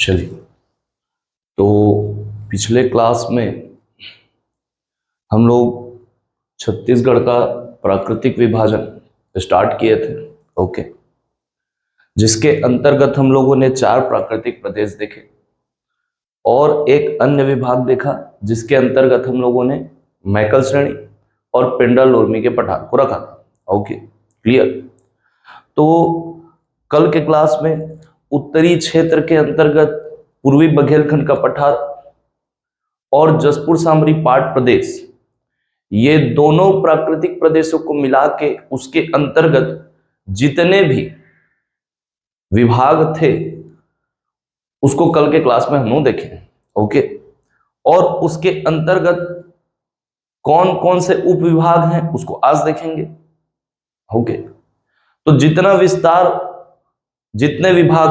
चलिए, तो पिछले क्लास में हम लोग छत्तीसगढ़ का प्राकृतिक विभाजन स्टार्ट किए थे। ओके, जिसके अंतर्गत हम लोगों ने 4 प्राकृतिक प्रदेश देखे और एक अन्य विभाग देखा जिसके अंतर्गत हम लोगों ने मैकल श्रेणी और पिंडर लोरमी के पठार को रखा था। Okay, clear. तो कल के क्लास में उत्तरी क्षेत्र के अंतर्गत पूर्वी बघेलखंड का पठार और जसपुर सामरी पाट प्रदेश, ये दोनों प्राकृतिक प्रदेशों को मिला के उसके अंतर्गत जितने भी विभाग थे उसको कल के क्लास में हम लोग देखें। ओके, और उसके अंतर्गत कौन कौन से उप विभाग हैं उसको आज देखेंगे। ओके, तो जितना विस्तार, जितने विभाग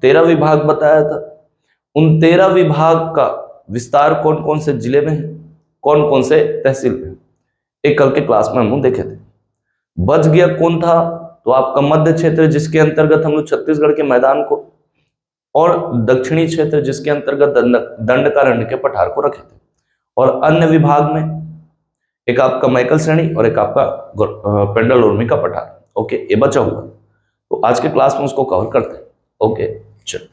13 विभाग बताया था, उन 13 विभाग का विस्तार कौन कौन से जिले में है, कौन कौन से तहसील में, एक कल के क्लास में हम लोग देखे थे। बच गया कौन था, तो आपका मध्य क्षेत्र जिसके अंतर्गत हम लोग छत्तीसगढ़ के मैदान को, और दक्षिणी क्षेत्र जिसके अंतर्गत दंडकारण्य के पठार को रखे थे। और अन्य विभाग में एक आपका मैकल श्रेणी और एक आपका पिंडर लोरमी का पठार। ओके, ये बचा हुआ, तो आज के क्लास में उसको कवर करते हैं। ओके, चलो।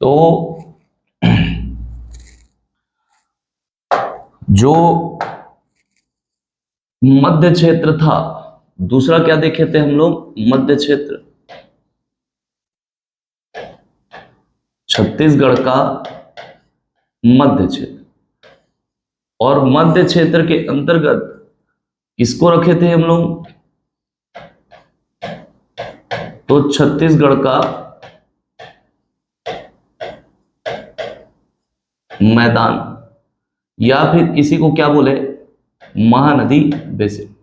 तो जो मध्य क्षेत्र था, दूसरा क्या देखे थे हम लोग, मध्य क्षेत्र, छत्तीसगढ़ का मध्य क्षेत्र, और मध्य क्षेत्र के अंतर्गत किसको रखे थे हम लोग, तो छत्तीसगढ़ का मैदान, या फिर इसी को क्या बोले, Mahanadi basin.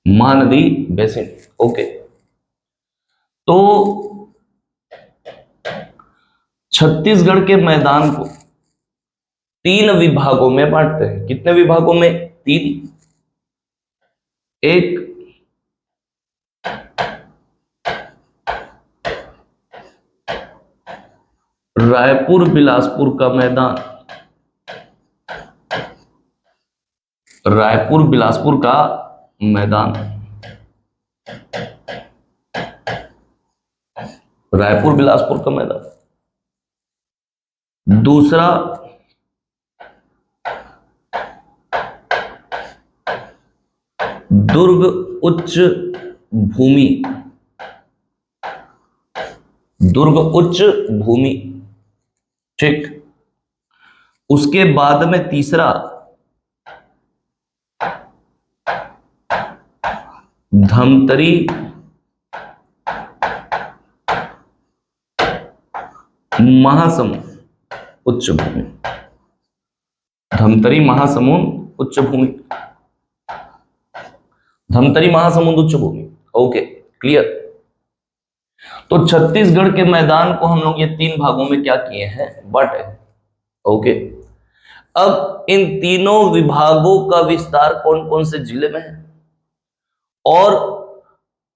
Mahanadi basin. Okay, तो छत्तीसगढ़ के मैदान को 3 विभागों में बांटते हैं। कितने विभागों में? 3। एक रायपुर बिलासपुर का मैदान, रायपुर बिलासपुर का मैदान, रायपुर बिलासपुर का मैदान। दूसरा दुर्ग उच्च भूमि, दुर्ग उच्च भूमि, ठीक। उसके बाद में तीसरा धमतरी महासमुंद उच्च भूमि, धमतरी महासमुंद उच्च भूमि, धमतरी महासमुंद उच्च भूमि। Okay, clear. तो छत्तीसगढ़ के मैदान को हम लोग ये 3 भागों में क्या किए हैं, बांटे। ओके, अब इन तीनों विभागों का विस्तार कौन कौन से जिले में है और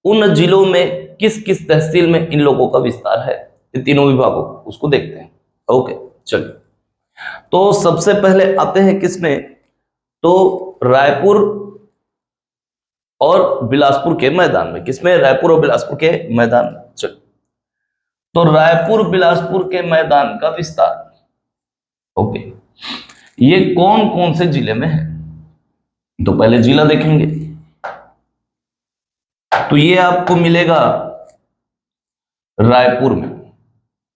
उन जिलों में किस किस तहसील में इन लोगों का विस्तार है, इन तीनों विभागों, उसको देखते हैं। ओके, चलिए। तो सबसे पहले आते हैं किसमें, तो रायपुर और बिलासपुर के मैदान में। किसमें? रायपुर और बिलासपुर के मैदान में। चलिए, तो रायपुर बिलासपुर के मैदान का विस्तार, ओके, ये कौन कौन से जिले में है, तो पहले जिला देखेंगे। तो ये आपको मिलेगा रायपुर में।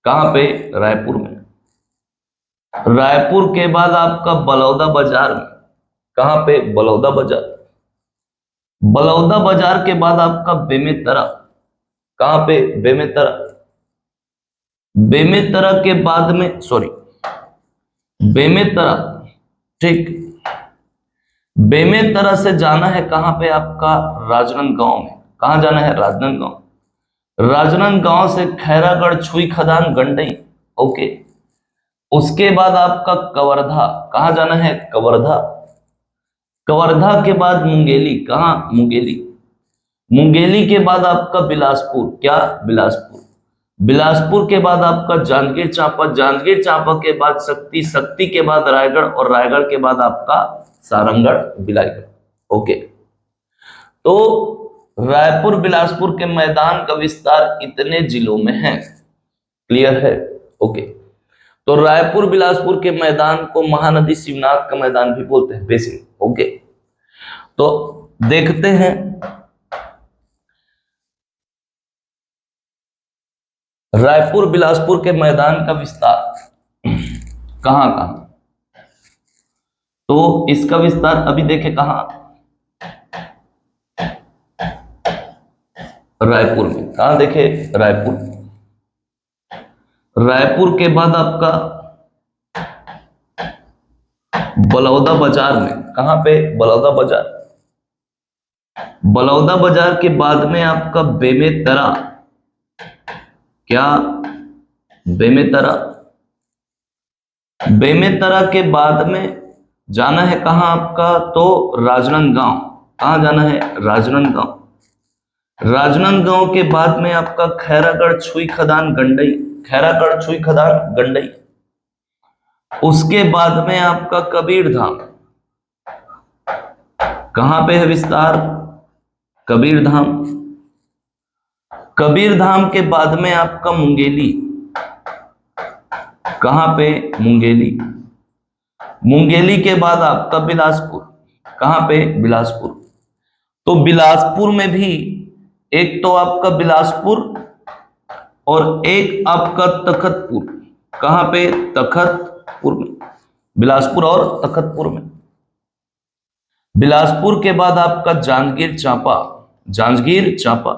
कहां पे? रायपुर में। रायपुर के बाद आपका बलौदा बाजार में। कहां पे? बलौदा बाजार। बलौदा बाजार के बाद आपका बेमेतरा। कहां पे? बेमेतरा। बेमेतरा के बाद में, सॉरी, बेमेतरा, ठीक, बेमेतरा से जाना है कहां पे? आपका राजनांदगांव में। कहां जाना है? राजनांदगांव। राजनांदगांव से खैरागढ़, छुई खदान, गंडई। ओके, उसके बाद आपका कवर्धा, कहां जाना है? कवर्धा। कवर्धा के बाद मुंगेली, कहां? मुंगेली। मुंगेली के बाद आपका बिलासपुर, क्या? बिलासपुर। बिलासपुर के बाद आपका जांजगीर चांपा, जांजगीर चांपा के बाद शक्ति, शक्ति के बाद रायगढ़, और रायगढ़ के बाद आपका सारंगढ़ बिलाईगढ़। ओके, तो रायपुर बिलासपुर के मैदान का विस्तार इतने जिलों में है। क्लियर है? ओके, तो रायपुर बिलासपुर के मैदान को महानदी शिवनाथ का मैदान भी बोलते हैं, बेसिन। ओके, तो देखते हैं रायपुर बिलासपुर के मैदान का विस्तार कहां कहां। तो इसका विस्तार अभी देखें कहां? रायपुर में। कहां देखे? रायपुर। रायपुर के बाद आपका बलौदा बाजार में, कहां पे? बलौदा बाजार। बलौदा बाजार के बाद में आपका बेमेतरा, क्या? बेमेतरा। बेमेतरा के बाद में जाना है कहां आपका? तो राजनांदगांव। कहां जाना है? राजनांदगांव। राजनांदगांव के बाद में आपका खैरागढ़ छुई खदान गंडई, खैरागढ़ छुई खदान गंडई। उसके बाद में आपका कबीर धाम, कहां पे है विस्तार? कबीर धाम। कबीर धाम के बाद में आपका मुंगेली, कहां पे? मुंगेली। मुंगेली के बाद आपका बिलासपुर, कहां पे? बिलासपुर। तो बिलासपुर में भी एक तो आपका बिलासपुर और एक आपका तखतपुर, कहां पे? तखतपुर में। बिलासपुर और तखतपुर में। बिलासपुर के बाद आपका जांजगीर चांपा, जांजगीर चांपा।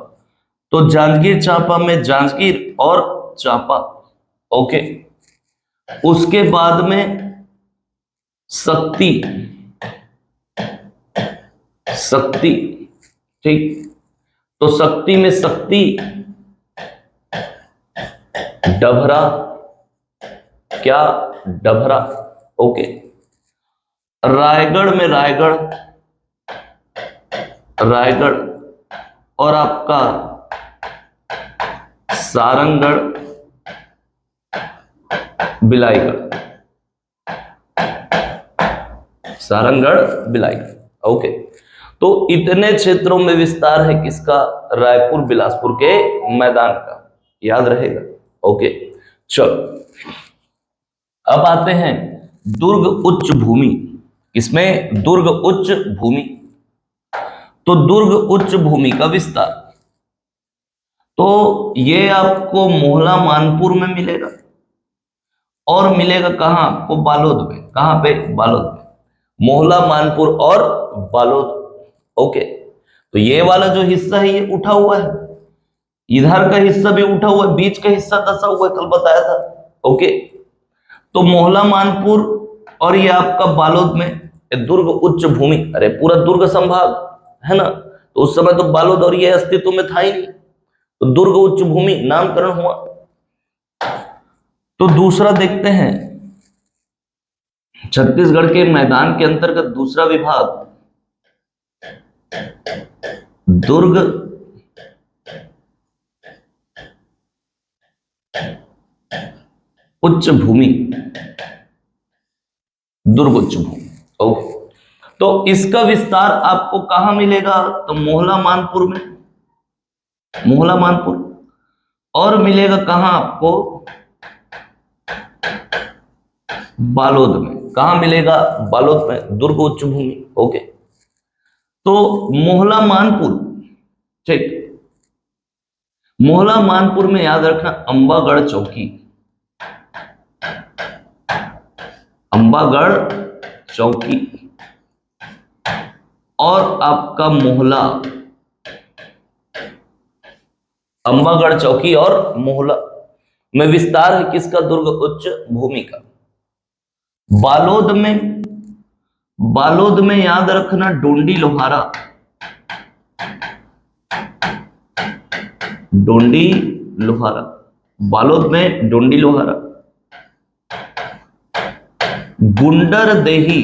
तो जांजगीर चांपा में जांजगीर और चांपा। ओके, उसके बाद में शक्ति, शक्ति, ठीक। तो शक्ति में शक्ति, डभरा, क्या? डभरा। ओके, रायगढ़ में रायगढ़, रायगढ़, और आपका सारंगढ़ बिलाईगढ़, सारंगढ़ बिलाईगढ़। ओके, तो इतने क्षेत्रों में विस्तार है किसका? रायपुर बिलासपुर के मैदान का। याद रहेगा? ओके, चलो अब आते हैं दुर्ग उच्च भूमि। इसमें दुर्ग उच्च भूमि। तो दुर्ग उच्च भूमि का विस्तार, तो ये आपको मोहला मानपुर में मिलेगा, और मिलेगा कहां आपको? बालोद में। कहां पे? बालोद में। मोहला मानपुर और बालोद। ओके, तो ये वाला जो हिस्सा है ये उठा हुआ है, इधर का हिस्सा भी उठा हुआ है, बीच का हिस्सा दसा हुआ है, कल बताया था। ओके, तो मोहला मानपुर और ये आपका बालोद में दुर्ग उच्च भूमि, अरे पूरा दुर्ग संभाग है ना, तो उस समय तो बालोद और ये अस्तित्व में था ही नहीं, तो दुर्ग उच्च भूमि नामकरण हुआ। तो दूसरा देखते हैं छत्तीसगढ़ के मैदान के अंतर्गत दूसरा विभाग दुर्ग उच्च भूमि, दुर्ग उच्च भूमि। ओके, तो इसका विस्तार आपको कहां मिलेगा? तो मोहला मानपुर में, मोहला मानपुर, और मिलेगा कहां आपको? बालोद में। कहां मिलेगा? बालोद में, दुर्ग उच्च भूमि। ओके, तो मोहला मानपुर, ठीक, मोहला मानपुर में याद रखना अंबागढ़ चौकी, अंबागढ़ चौकी, और आपका मोहला, अंबागढ़ चौकी और मोहला में विस्तार है किसका? दुर्ग उच्च भूमि का। बालोद में, बालोद में याद रखना डोंडी लोहारा, डोंडी लोहारा, बालोद में डोंडी लोहारा। गुंडर देही,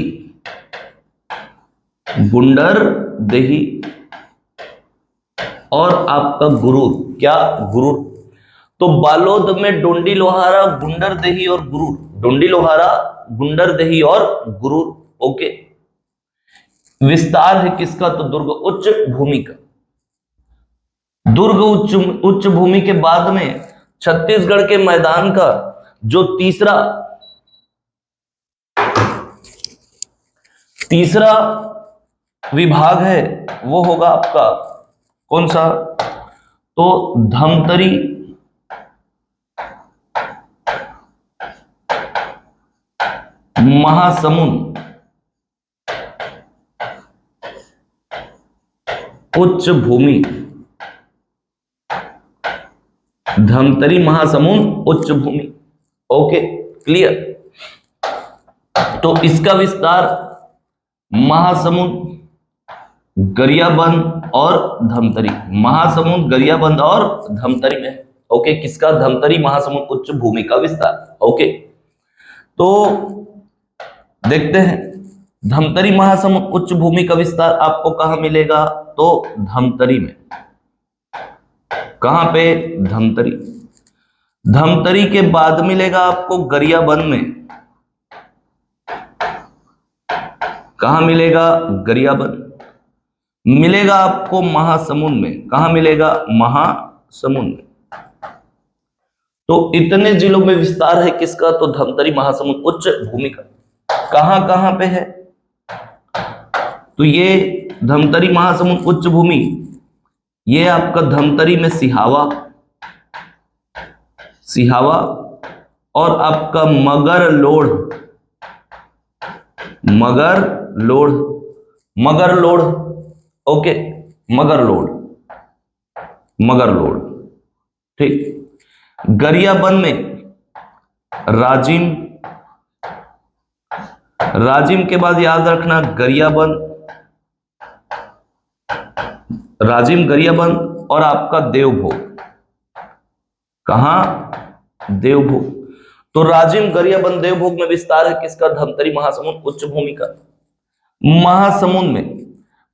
गुंडर देही और आपका गुरूर। क्या? गुरूर। तो बालोद में डोंडी लोहारा, गुंडर देही और गुरूर। डोंडी लोहारा, गुंडर देही और गुरूर। ओके। विस्तार है किसका? तो दुर्ग उच्च भूमि का। दुर्ग उच्च भूमि के बाद में छत्तीसगढ़ के मैदान का जो तीसरा विभाग है वो होगा आपका कौन सा? तो धमतरी महासमुंद उच्च भूमि। धमतरी महासमुंद उच्च भूमि। Okay, clear. तो इसका विस्तार महासमुंद, गरियाबंद और धमतरी। महासमुंद, गरियाबंद और धमतरी में। ओके, किसका? धमतरी महासमुंद उच्च भूमि का विस्तार। ओके, तो देखते हैं धमतरी महासमुंद उच्च भूमि का विस्तार आपको कहां मिलेगा? तो धमतरी में। कहां पे? धमतरी। धमतरी के बाद मिलेगा आपको गरियाबंद में। कहां मिलेगा? गरियाबंद। मिलेगा आपको महासमुंद में। कहां मिलेगा? महासमुंद में। तो इतने जिलों में विस्तार है किसका? तो धमतरी महासमुंद उच्च भूमि का। कहां कहां पे है? तो ये धमतरी महासमुंद उच्च भूमि, ये आपका धमतरी में सिहावा और आपका मगरलोड, मगरलोड। ओके, मगरलोड। ठीक। गरियाबंद में राजिम के बाद याद रखना गरियाबंद, राजिम, गरियाबंद और आपका देवभोग। कहां? देवभोग। तो राजिम, गरियाबंद, देवभोग में विस्तार है किसका? धमतरी महासमुंद उच्च भूमि का।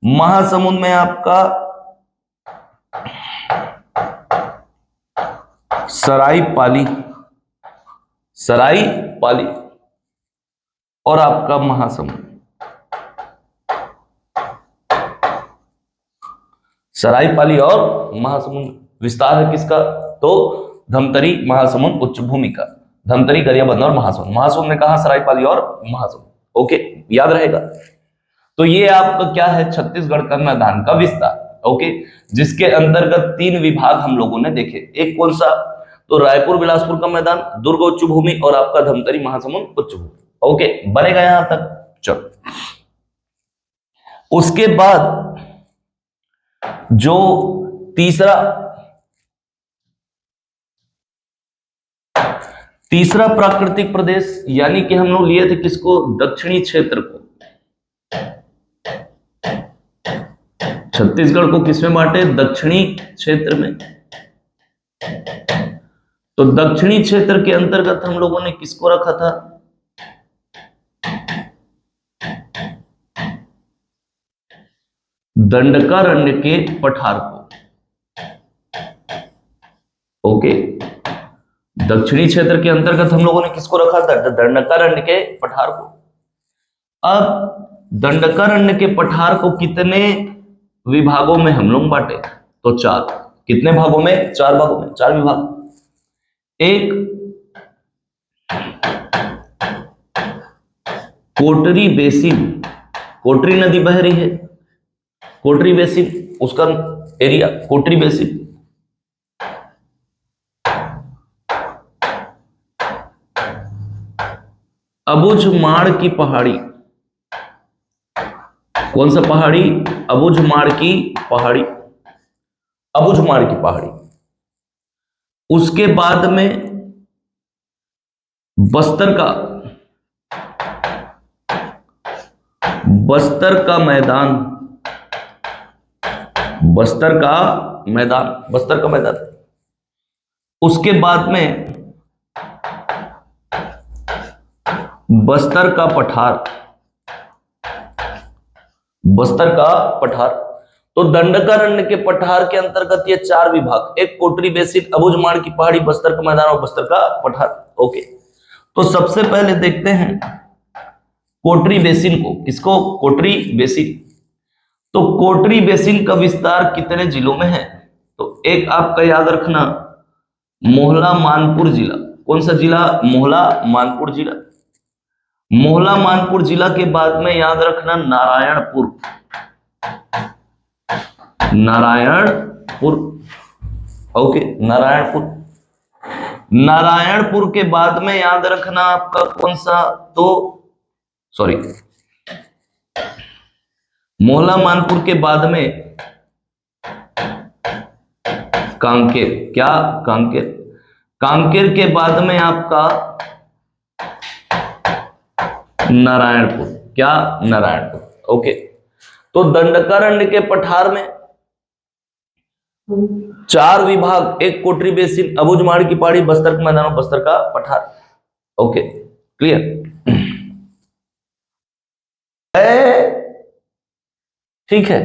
महासमुंद में आपका सरायपाली और आपका महासमुंद। सरायपाली और महासमुंद विस्तार है किसका? तो धमतरी महासमुंद उच्च भूमि का। धमतरी, गरियाबंद और महासमुंद। महासमुंद ने कहा सरायपाली और महासमुंद। ओके, याद रहेगा। तो ये आपका क्या है? छत्तीसगढ़ का मैदान का विस्तार। ओके, जिसके अंतर्गत 3 विभाग हम लोगों ने देखे। एक कौन सा? तो रायपुर बिलासपुर का मैदान, दुर्ग उच्च भूमि और आपका धमतरी महासमुंद उच्च भूमि। ओके, बनेगा यहां तक। चलो, उसके बाद जो तीसरा प्राकृतिक प्रदेश, यानी कि हम लोग लिए थे किसको? दक्षिणी क्षेत्र को। छत्तीसगढ़ को किसमें बांटे? दक्षिणी क्षेत्र में। तो दक्षिणी क्षेत्र के अंतर्गत हम लोगों ने किसको रखा था? दंडकारण्य के पठार को। ओके, दक्षिणी क्षेत्र के अंतर्गत हम लोगों ने किसको रखा था? दंडकारण्य के पठार को। अब दंडकारण्य के पठार को कितने विभागों में हम लोग बांटे? तो 4। कितने भागों में? 4 भागों में, 4 विभाग। एक कोटरी बेसिन, कोटरी नदी बह रही है, कोटरी बेसिन, उसका एरिया कोटरी बेसिन। अबुझमाड़ की पहाड़ी। कौन सा पहाड़ी? अबुझमाड़ की पहाड़ी। अबुझमाड़ की पहाड़ी। उसके बाद में बस्तर का मैदान, बस्तर का मैदान। उसके बाद में बस्तर का पठार, बस्तर का पठार। तो दंडकारण्य के पठार के अंतर्गत ये 4 विभाग, एक कोटरी बेसिन, अबुझमाड़ की पहाड़ी, बस्तर का मैदान और बस्तर का पठार। ओके, तो सबसे पहले देखते हैं कोटरी बेसिन को। किसको? कोटरी बेसिन। तो कोटरी बेसिन का विस्तार कितने जिलों में है? तो एक आपका याद रखना, मोहला मानपुर जिला। कौन सा जिला? मोहला मानपुर जिला। मोहला मानपुर जिला के बाद में याद रखना नारायणपुर, नारायणपुर। ओके, नारायणपुर। नारायणपुर के बाद में याद रखना आपका कौन सा? तो सॉरी, मोहला मानपुर के बाद में कांकेर। क्या? कांकेर। कांकेर के बाद में आपका नारायणपुर। क्या? नारायणपुर। ओके, तो दंडकारण्य के पठार में 4 विभाग, एक कोटरी बेसिन, अबुझमाड़ की पहाड़ी, बस्तर का मैदान, बस्तर का पठार। Okay, clear? ठीक है,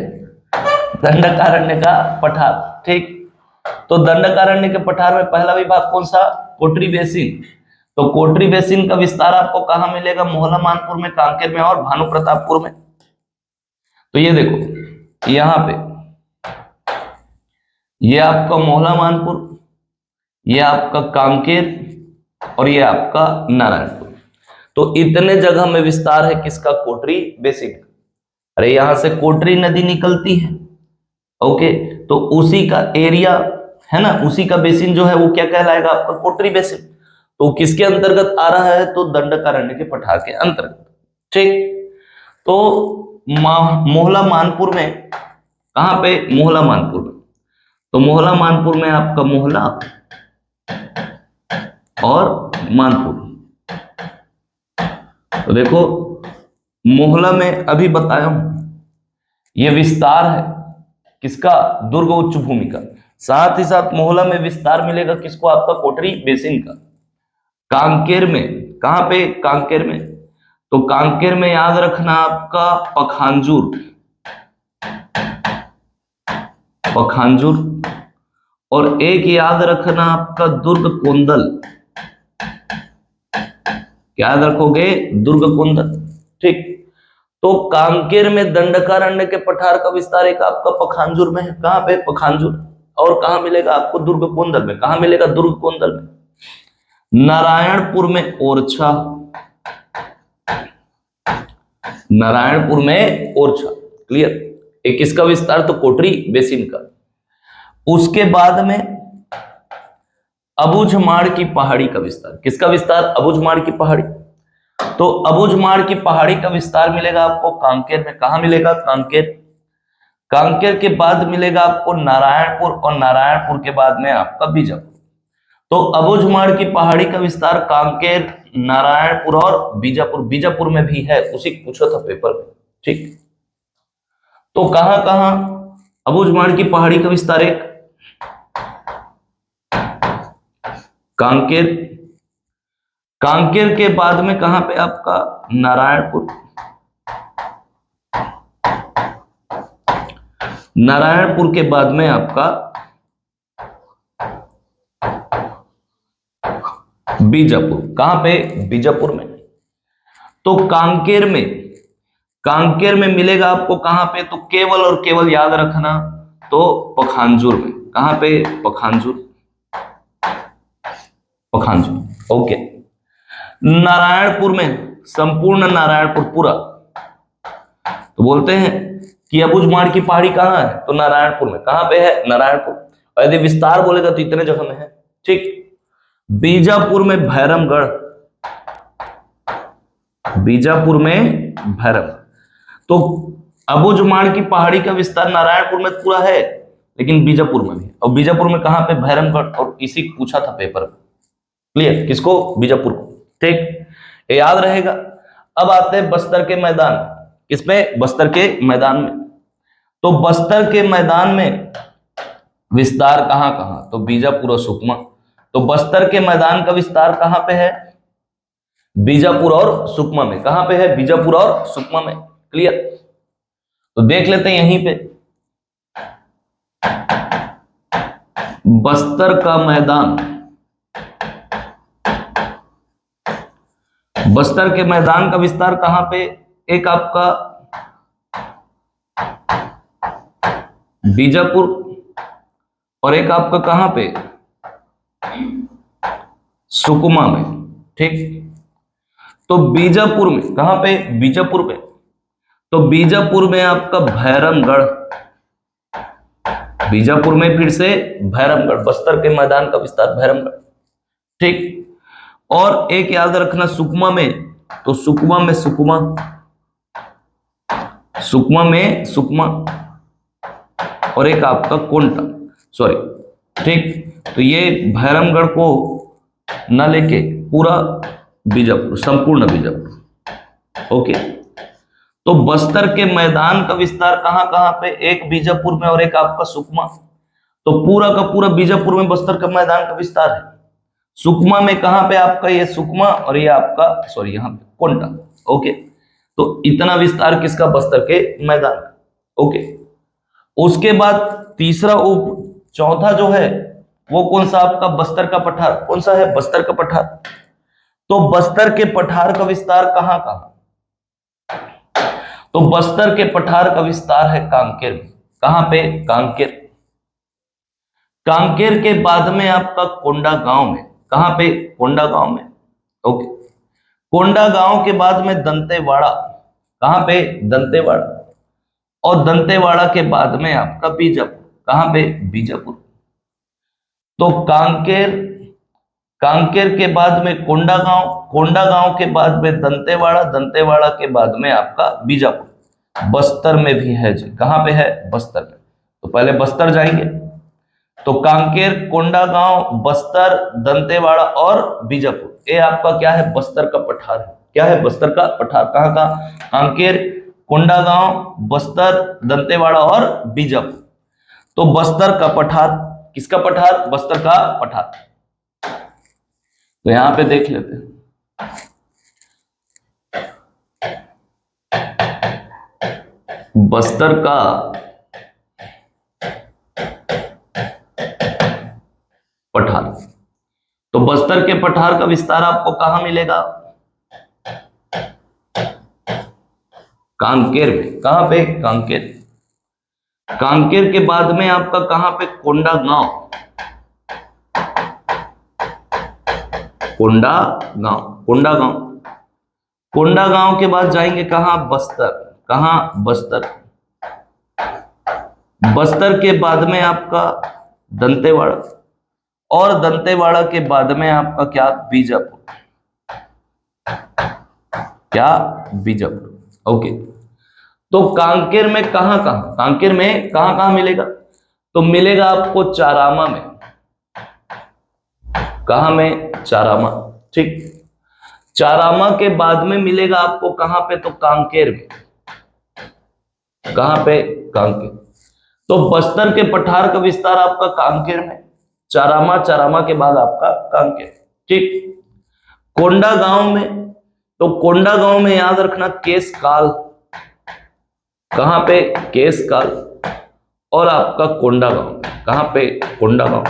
दंडकारण्य का पठार। ठीक, तो दंडकारण्य के पठार में पहला विभाग कौन सा? कोटरी बेसिन। तो कोटरी बेसिन का विस्तार आपको कहां मिलेगा? मोहला मानपुर में, कांकेर में और भानु प्रतापपुर में। तो ये देखो, यहां पे ये आपका मोहला मानपुर, ये आपका कांकेर और ये आपका नारायणपुर। तो इतने जगह में विस्तार है किसका? कोटरी बेसिन। अरे यहां से कोटरी नदी निकलती है। ओके, तो उसी का एरिया है ना, उसी का बेसिन जो है वो क्या कहलाएगा? आपका कोटरी बेसिन। तो किसके अंतर्गत आ रहा है? तो दंडकारण्य के पठार के अंतर्गत। ठीक, तो मोहला मानपुर में, कहां पे? मोहला मानपुर में। तो मोहला मानपुर में आपका मोहला और मानपुर। तो देखो, मोहला में अभी बताया हूं, यह विस्तार है किसका? दुर्ग उच्च भूमि का। साथ ही साथ मोहला में विस्तार मिलेगा किसको? आपका कोटरी बेसिन का। कांकेर में, कहां पे? कांकेर में। तो कांकेर में याद रखना आपका पखांजूर, पखांजूर। और एक याद रखना आपका दुर्ग कोंदल। क्या याद रखोगे? दुर्ग कोंदल। ठीक, तो कांकेर में दंडकारण्य के पठार का विस्तार एक आपका पखांजूर में है। कहां पे? पखांजूर। और कहां मिलेगा आपको? दुर्ग कोंदल में। कहां मिलेगा? दुर्ग कोंदल में। नारायणपुर में ओरछा, नारायणपुर में ओरछा। क्लियर? एक किसका विस्तार? तो कोटरी बेसिन का। उसके बाद में अबुझमाड़ की पहाड़ी का विस्तार। किसका विस्तार? अबुझमाड़ की पहाड़ी। तो अबुझमाड़ की पहाड़ी का विस्तार मिलेगा आपको कांकेर में। कहां मिलेगा? कांकेर। कांकेर के बाद मिलेगा आपको नारायणपुर और नारायणपुर के बाद में आपका बीजापुर। तो अबुझमाड़ की पहाड़ी का विस्तार कांकेर, नारायणपुर और बीजापुर। बीजापुर में भी है, उसी पूछा था पेपर में। ठीक, तो कहां कहां अबुझमाड़ की पहाड़ी का विस्तार? एक कांकेर, कांकेर के बाद में कहां पे? आपका नारायणपुर। नारायणपुर के बाद में आपका बीजापुर। कहां पे? बीजापुर में। तो कांकेर में, कांकेर में मिलेगा आपको कहां पे? तो केवल और केवल याद रखना, तो पखांजूर में। कहां पे? पखांजूर, पखांजूर। ओके, नारायणपुर में, संपूर्ण नारायणपुर पूरा। तो बोलते हैं कि अबुझमाड़ की पहाड़ी कहां है? तो नारायणपुर में। कहां पे है? नारायणपुर। और यदि विस्तार बोलेगा तो इतने जगह में है। ठीक, बीजापुर में भैरमगढ़, बीजापुर में भैरम। तो अबुझमाड़ की पहाड़ी का विस्तार नारायणपुर में पूरा है, लेकिन बीजापुर में भी। और बीजापुर में कहां पे? भैरमगढ़। और इसी पूछा था पेपर में। क्लियर? किसको? बीजापुर को। ठीक, ये याद रहेगा। अब आते हैं बस्तर के मैदान। किसमें? बस्तर के मैदान में। तो बस्तर के मैदान में विस्तार कहां कहां? तो बीजापुर और सुकमा। तो बस्तर के मैदान का विस्तार कहां पे है? बीजापुर और सुकमा में। कहां पे है? बीजापुर और सुकमा में। क्लियर? तो देख लेते हैं यहीं पे बस्तर का मैदान। बस्तर के मैदान का विस्तार कहां पे? एक आपका बीजापुर और एक आपका कहां पे? सुकमा में। ठीक। तो बीजापुर में, कहां पे? बीजापुर में। तो बीजापुर में आपका भैरमगढ़। बीजापुर में फिर से भैरमगढ़, बस्तर के मैदान का विस्तार भैरमगढ़। ठीक। और एक याद रखना सुकमा में, तो सुकमा में सुकमा, सुकमा में सुकमा और एक आपका कोंटा, सॉरी। ठीक। तो ये भैरमगढ़ को न लेके पूरा बीजापुर, संपूर्ण बीजापुर। ओके। तो बस्तर के मैदान का विस्तार कहां कहां पे? एक बीजापुर में और एक आपका सुकमा। तो पूरा का पूरा बीजापुर में बस्तर का मैदान का विस्तार है। सुकमा में कहां पे? आपका ये सुकमा और ये आपका, सॉरी, यहां पे कोंटा। ओके। तो इतना विस्तार किसका? बस्तर के मैदान का। ओके। उसके बाद तीसरा चौथा जो है वो कौन सा? आपका बस्तर का पठार। कौन सा है? बस्तर का पठार। तो बस्तर के पठार का विस्तार कहां कहां? तो बस्तर के पठार का विस्तार है कांकेर में। कहां पे? कांकेर। कांकेर के बाद में आपका कोंडा गांव में। कहां पे? कोंडा गांव में। ओके। कोंडा गांव के बाद में दंतेवाड़ा। कहां पे? दंतेवाड़ा। और दंतेवाड़ा के बाद में आपका बीजापुर। कहां पे? बीजापुर। तो कांकेर, कांकेर के बाद में कोंडा गांव, कोंडा गांव के बाद में दंतेवाड़ा, दंतेवाड़ा के बाद में आपका बीजापुर। बस्तर में भी है जी। कहां पे है? बस्तर में। तो पहले बस्तर जाएंगे, तो कांकेर, कोंडा गांव, बस्तर, दंतेवाड़ा और बीजापुर। ये आपका क्या है? बस्तर का पठार है। क्या है? बस्तर का पठार। कहां का? कांकेर, कोंडा गांव, बस्तर, दंतेवाड़ा और बीजापुर। तो बस्तर का पठार, किसका पठार? बस्तर का पठार। तो यहां पे देख लेते हैं बस्तर का पठार। तो बस्तर के पठार का विस्तार आपको कहां मिलेगा? कांकेर में। कहां पे? कांकेर। कांकेर के बाद में आपका कहां पे? कोंडा गांव। कोंडा गांव, कोंडा गांव। कोंडा गांव के बाद जाएंगे कहां? बस्तर। कहां? बस्तर। बस्तर के बाद में आपका दंतेवाड़ा और दंतेवाड़ा के बाद में आपका क्या? बीजापुर। क्या? बीजापुर। ओके। तो कांकेर में कहां कहां? कांकेर में कहां कहां मिलेगा? तो मिलेगा आपको चारामा में। कहां में? चारामा। ठीक। चारामा के बाद में मिलेगा आपको कहां पे? तो कांकेर में। कहां पे? कांकेर। तो बस्तर के पठार का विस्तार आपका कांकेर में, चारामा, चारामा के बाद आपका कांकेर। ठीक। कोंडा गांव में, तो कोंडा गांव में याद रखना केशकाल। कहां पे? केशकाल। और आपका कोंडा गांव। कहां पे? कोंडा गांव।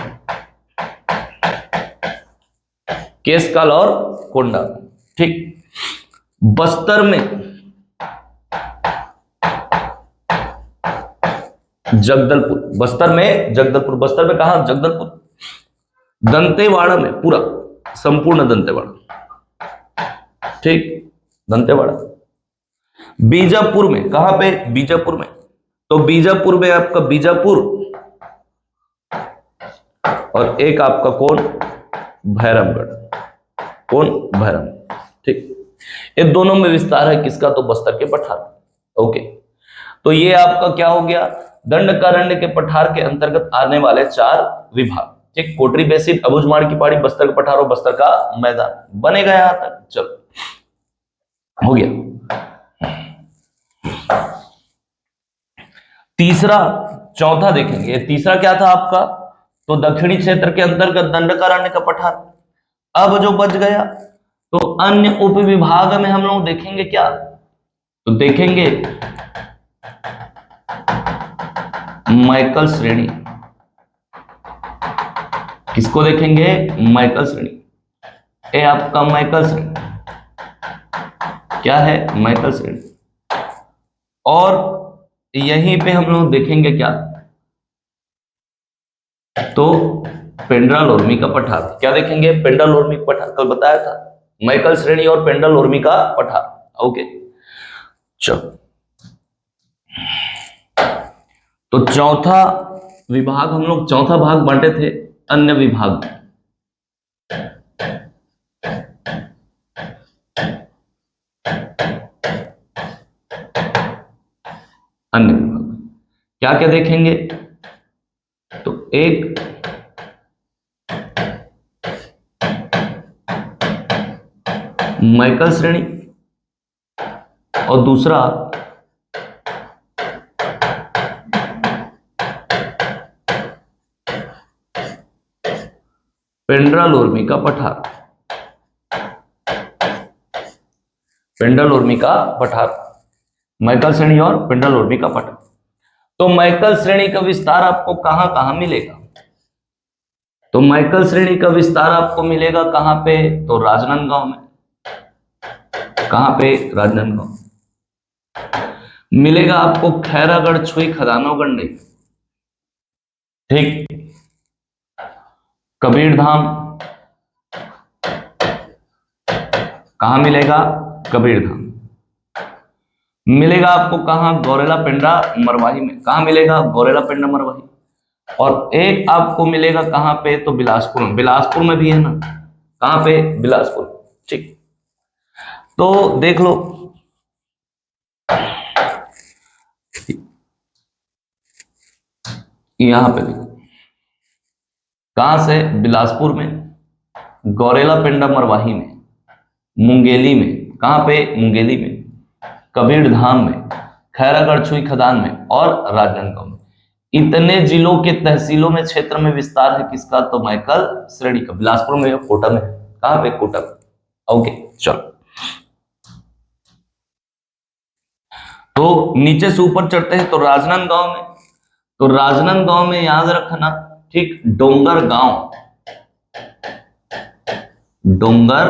केशकाल और कोंडा। ठीक। बस्तर में जगदलपुर। बस्तर में जगदलपुर। बस्तर में कहा? जगदलपुर। दंतेवाड़ा में पूरा, संपूर्ण दंतेवाड़ा। ठीक। दंतेवाड़ा। बीजापुर में, कहां पे? बीजापुर में। तो बीजापुर में आपका बीजापुर और एक आपका कौन? भैरमगढ़। कौन? भैरमगढ़। ठीक। ये दोनों में विस्तार है किसका? तो बस्तर के पठार। ओके। तो ये आपका क्या हो गया? दंडकारण्य के पठार के अंतर्गत आने वाले 4 विभाग। ठीक। कोटरी बेसिन, अबुझमाड़ की पहाड़ी, बस्तर का पठार और बस्तर का मैदान बनेगा यहां तक। चलो, हो गया। तीसरा, चौथा देखेंगे। ये तीसरा क्या था आपका? तो दक्षिणी क्षेत्र के अंतर्गत दंडकारण्य का पठार। अब जो बच गया, तो अन्य उपविभाग में हम लोग देखेंगे क्या, तो देखेंगे मैकल श्रेणी। किसको देखेंगे, मैकल श्रेणी। ये आपका मैकल श्रेणी क्या है, मैकल श्रेणी। और यहीं पे हम लोग देखेंगे क्या, तो पेंड्रालोर्मी का पठार। क्या देखेंगे, पेंड्रालोर्मी का पठार, कल बताया था मैकल श्रेणी और पेंड्रालोर्मी का पठार। ओके चलो, तो चौथा विभाग हम लोग चौथा भाग बांटे थे अन्य विभाग। अन्य विभाग क्या क्या देखेंगे, तो एक मैकल श्रेणी और दूसरा पेंड्रालोर्मी का पठार। पेंड्रालोर्मी का पठार, मैकल श्रेणी और पेंड्रालोर्मी का पठार। तो मैकल श्रेणी का विस्तार आपको कहां कहां मिलेगा, तो मैकल श्रेणी का विस्तार आपको मिलेगा कहां पे, तो राजनांदगांव में। कहां पे, राजनांदगांव मिलेगा आपको, खैरागढ़ छुई खदानों गंडई, ठीक। कबीरधाम कहां मिलेगा, कबीरधाम मिलेगा आपको कहां, गौरेला पेंड्रा मरवाही में। कहां मिलेगा, गौरेला पेंड्रा मरवाही। और एक आपको मिलेगा कहां पे, तो बिलासपुर में। बिलासपुर में भी है ना, कहां पे, बिलासपुर, ठीक। तो देख लो, यहां पे देखो, कहां से, बिलासपुर में, गौरेला पेंड्रा मरवाही में, मुंगेली में। कहां पे, मुंगेली में, कबीरधाम में, खैरागढ़ छुई खदान में और राजनांदगांव में। इतने जिलों के तहसीलों में क्षेत्र में विस्तार है किसका, तो मैकल श्रेणी का। बिलासपुर में या कोटा में, कहां पे, कोटा में। ओके चलो, तो नीचे से ऊपर चढ़ते हैं, तो राजनांदगांव में, तो राजनांदगांव में याद रखना, ठीक, डोंगर गांव, डोंगर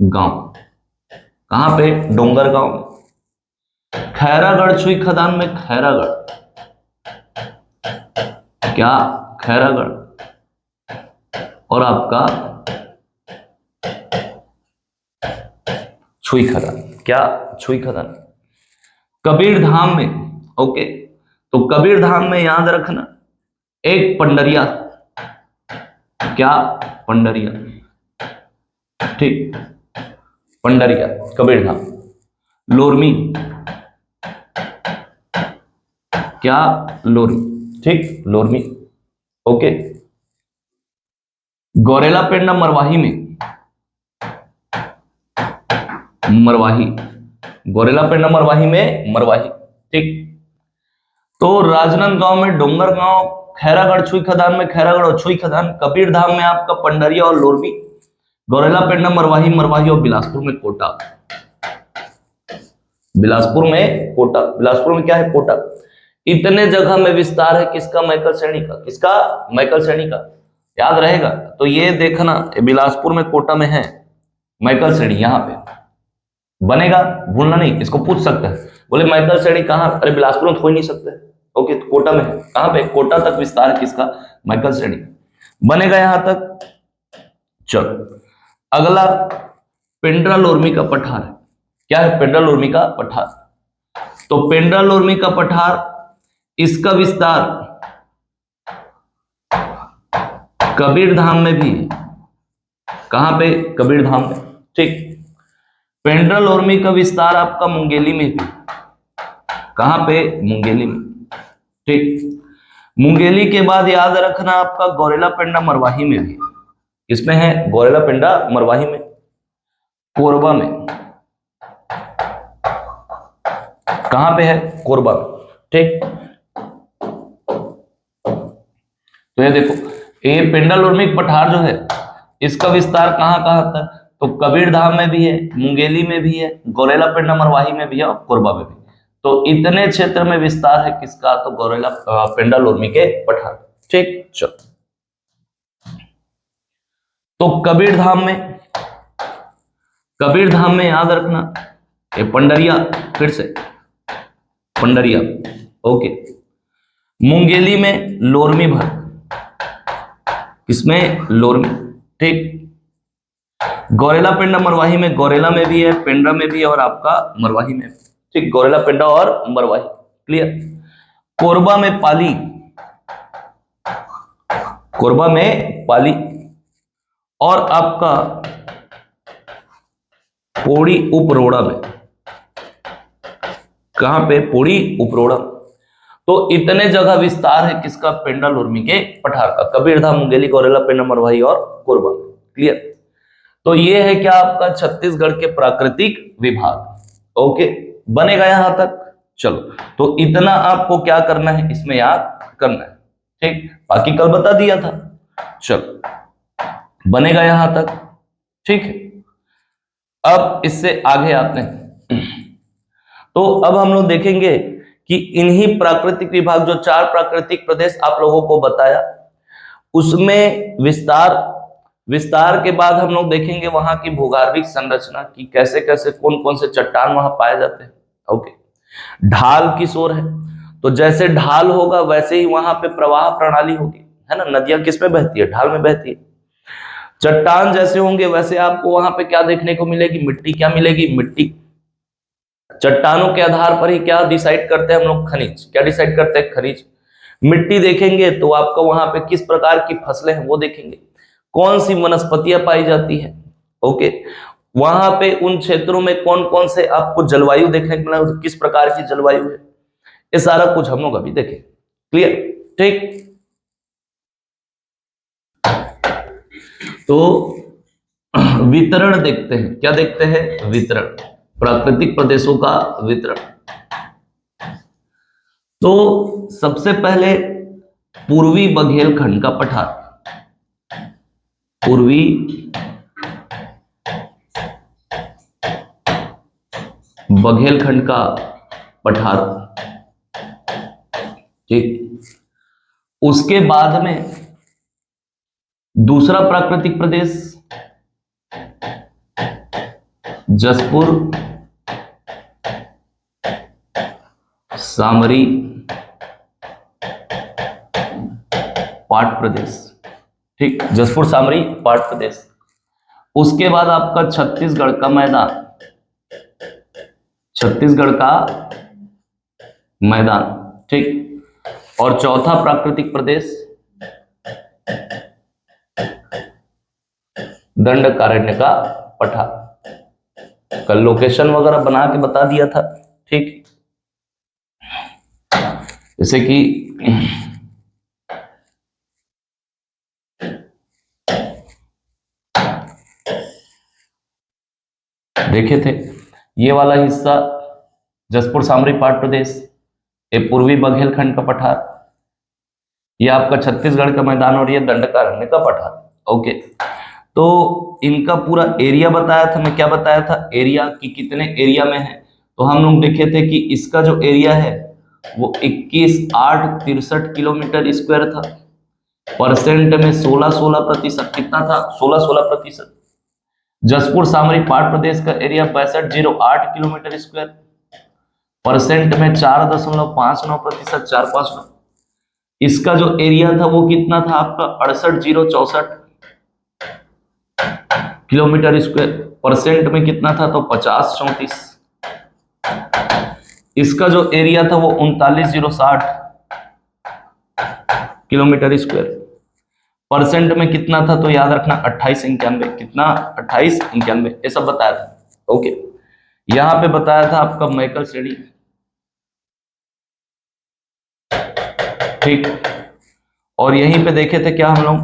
गांव, कहां पे, डोंगर गांव में। खैरागढ़ छुई खदान में, खैरागढ़, क्या, खैरागढ़। और आपका छुई खदान, क्या, छुई खदान। कबीरधाम में, ओके, तो कबीरधाम में याद रखना, एक पंडरिया, क्या, पंडरिया, ठीक, पंडरिया, कबीरधाम। लोरमी, क्या, लोरमी, ठीक, लोरमी, ओके। गौरेला पेंड्रा मरवाही में, मरवाही, गौरेला पेंड्रा मरवाही में, मरवाही, ठीक। तो राजनांदगांव में डोंगरगांव, खैरागढ़ छुई खदान में खैरागढ़ और छुई खदान, कबीरधाम में आपका पंडरिया और लोरमी, गौरेला पेंड्रा मरवाही, मरवाही और बिलासपुर में कोटा। बिलासपुर में कोटा, बिलासपुर में क्या है, कोटा। इतने जगह में विस्तार है किसका, मैकल श्रेणी का। किसका, मैकल श्रेणी का, याद रहेगा। तो ये देखना, बिलासपुर में, कोटा में है मैकल श्रेणी, यहां पे बनेगा, भूलना नहीं। इसको पूछ सकते हैं, बोले मैकल श्रेणी कहां, अरे बिलासपुर में तो हो ही नहीं सकते। ओके, तो कोटा में है, कहां पे, कोटा तक विस्तार है किसका, मैकल श्रेणी बनेगा यहां तक। चलो अगला पेंड्रालोर्मी का पठार है। क्या है, पेंड्रालोर्मी का पठार। तो पेंड्रालोर्मी का पठार, इसका विस्तार कबीरधाम में भी है। कहां पे, कबीरधाम में, ठीक। पेंड्रालोर्मी का विस्तार आपका मुंगेली में भी। कहां पे, मुंगेली में, ठीक। मुंगेली के बाद याद रखना आपका गौरेला पेंड्रा मरवाही में भी। किसमें है, गौरेला पेंड्रा मरवाही में। कोरबा में, कहां पे है, कोरबा में, ठीक। तो ये देखो, ये पेंड्रालोर्मी पठार जो है, इसका विस्तार कहाँ कहाँ तक, तो कबीरधाम में भी है, मुंगेली में भी है, गौरेला पेंडा मरवाही में भी है और कोरबा में भी। तो इतने क्षेत्र में विस्तार है किसका, तो गौरेला पेंडा लोरमी के पठार। ठीक, चलो। तो कबीरधाम में याद रखना ये पंडरिया, फिर से पंडरिया, ओके। मुंगेली में लोरमी भर, इसमें लोरमी, ठीक। गौरेला पेंडा मरवाही में, गौरेला में भी है, पेंड्रा में भी है और आपका मरवाही में, ठीक। गौरेला पेंडा और मरवाही, क्लियर। कोरबा में पाली, कोरबा में पाली और आपका पोड़ी उपरोड़ा में, कहां पे, पोड़ी उपरोड़ा। तो इतने जगह विस्तार है किसका, पेंडा लोरमी के पठार का, कबीरधाम, मुंगेली, गौरेला पेंडा मरवाही और कोरबा, क्लियर। तो ये है क्या आपका छत्तीसगढ़ के प्राकृतिक विभाग, ओके, बनेगा यहां तक। चलो, तो इतना आपको क्या करना है, इसमें याद करना है, ठीक। बाकी कल बता दिया था, चलो बनेगा यहां तक, ठीक है। अब इससे आगे आते हैं। तो अब हम लोग देखेंगे कि इन्हीं प्राकृतिक विभाग, जो 4 प्राकृतिक प्रदेश आप लोगों को बताया, उसमें विस्तार के बाद हम लोग देखेंगे वहां की भूगर्भिक संरचना की, कैसे कैसे कौन कौन से चट्टान वहां पाए जाते हैं, ओके। ढाल किस ओर है, तो जैसे ढाल होगा वैसे ही वहां पे प्रवाह प्रणाली होगी, है ना। नदियां किस में बहती है, ढाल में बहती है। चट्टान जैसे होंगे वैसे आपको वहां पे क्या देखने को मिलेगी, मिट्टी। क्या मिलेगी, मिट्टी। चट्टानों के आधार पर ही क्या डिसाइड करते हैं हम लोग, खनिज। क्या डिसाइड करते हैं, खनिज। मिट्टी देखेंगे तो आपको वहां पे किस प्रकार की फसलें हैं वो देखेंगे, कौन सी वनस्पतियां पाई जाती है, ओके। वहां पे उन क्षेत्रों में कौन कौन से आपको जलवायु देखने को मिला, किस प्रकार की जलवायु है, ये सारा कुछ हम लोग अभी देखें, क्लियर, ठीक। तो वितरण देखते हैं, क्या देखते हैं, वितरण, प्राकृतिक प्रदेशों का वितरण। तो सबसे पहले पूर्वी बघेलखंड का पठार, पूर्वी बघेलखंड का पठार, ठीक। उसके बाद में दूसरा प्राकृतिक प्रदेश जसपुर सामरी पाट प्रदेश, ठीक। जसपुर सामरी पाट प्रदेश। उसके बाद आपका छत्तीसगढ़ का मैदान, छत्तीसगढ़ का मैदान, ठीक। और चौथा प्राकृतिक प्रदेश दंडकारण्य का पठार। कल लोकेशन वगैरह बना के बता दिया था, ठीक। जैसे कि देखे थे, ये वाला हिस्सा जसपुर सामरी पाट प्रदेश, ये पूर्वी बघेलखंड का पठार, ये आपका छत्तीसगढ़ का मैदान और ये दंडकारण्य का पठार, ओके। तो इनका पूरा एरिया बताया था मैं, क्या बताया था, एरिया की कितने एरिया में है। तो हम लोग देखे थे कि इसका जो एरिया है वो 21,863 किलोमीटर स्क्वायर था। परसेंट में 16% कितना था, 16%। जसपुर सामरी पाट प्रदेश का एरिया 6208 किलोमीटर स्क्वायर, परसेंट में 4.59%, 459। इसका जो एरिया था वो कितना था आपका 68,064 किलोमीटर स्क्वायर, परसेंट में कितना था तो 50.34। इसका जो एरिया था वो 39,060 किलोमीटर स्क्वायर, परसेंट में कितना था तो याद रखना 2891, कितना 2891, ये सब बताया था, ओके। यहां पे बताया था आपका मैकल श्रेणी, ठीक। और यहीं पे देखे थे क्या हम लोग,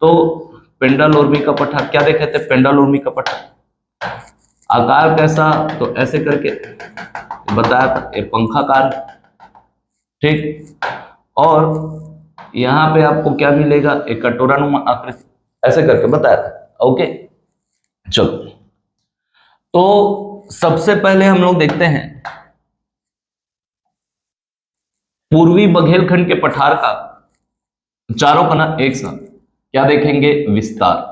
तो पेंडा लोरमी का पठार, क्या देखे थे, पेंडा लोरमी का पठार। आकार कैसा, तो ऐसे करके बताया था, ये पंखाकार, ठीक। और यहाँ पे आपको क्या मिलेगा, एक कटोरानुमा आकृति, ऐसे करके बताया था, ओके, चलो तो सबसे पहले हम लोग देखते हैं पूर्वी बघेलखंड के पठार का, चारों का ना एक साथ क्या देखेंगे, विस्तार।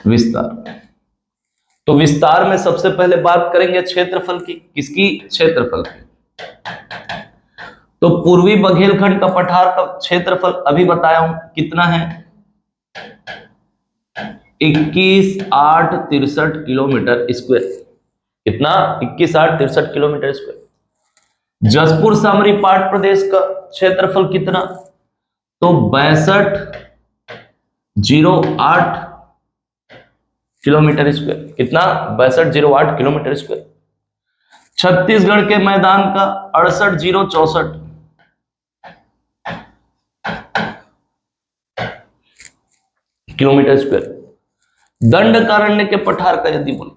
विस्तार, तो विस्तार में सबसे पहले बात करेंगे क्षेत्रफल की। किसकी? क्षेत्रफल की। तो पूर्वी बघेलखंड का पठार का क्षेत्रफल अभी बताया हूं कितना है, 21,863 किलोमीटर स्क्वायर। कितना? 21,863 किलोमीटर स्क्वायर। जसपुर सामरी पाट प्रदेश का क्षेत्रफल कितना? तो 62,08 किलोमीटर स्क्वायर। कितना? 62,08 किलोमीटर स्क्वायर। छत्तीसगढ़ के मैदान का 68,064 किलोमीटर स्क्वायर। दंडकारण्य के पठार का यदि बोले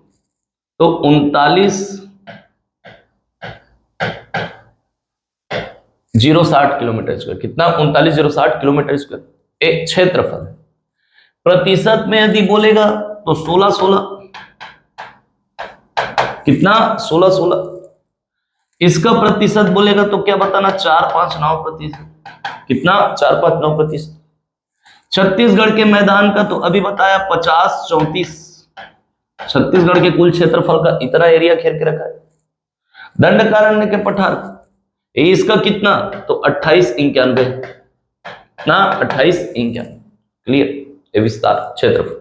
तो 39,060 किलोमीटर स्क्वायर। कितना? 39,060 किलोमीटर स्क्वायर एक क्षेत्रफल है। प्रतिशत में यदि बोलेगा तो 16-16। कितना? 16-16। इसका प्रतिशत बोलेगा तो क्या बताना? 4-5-9%। कितना? 4-5-9%। छत्तीसगढ़ के मैदान का तो अभी बताया 50-34। छत्तीसगढ़ के कुल क्षेत्रफल का इतना एरिया घेर के रखा है। दंडकारण्य के पठार इसका कितना? तो 28-91 ना, 28-91। क्लियर? ये विस्तार क्षेत्रफल।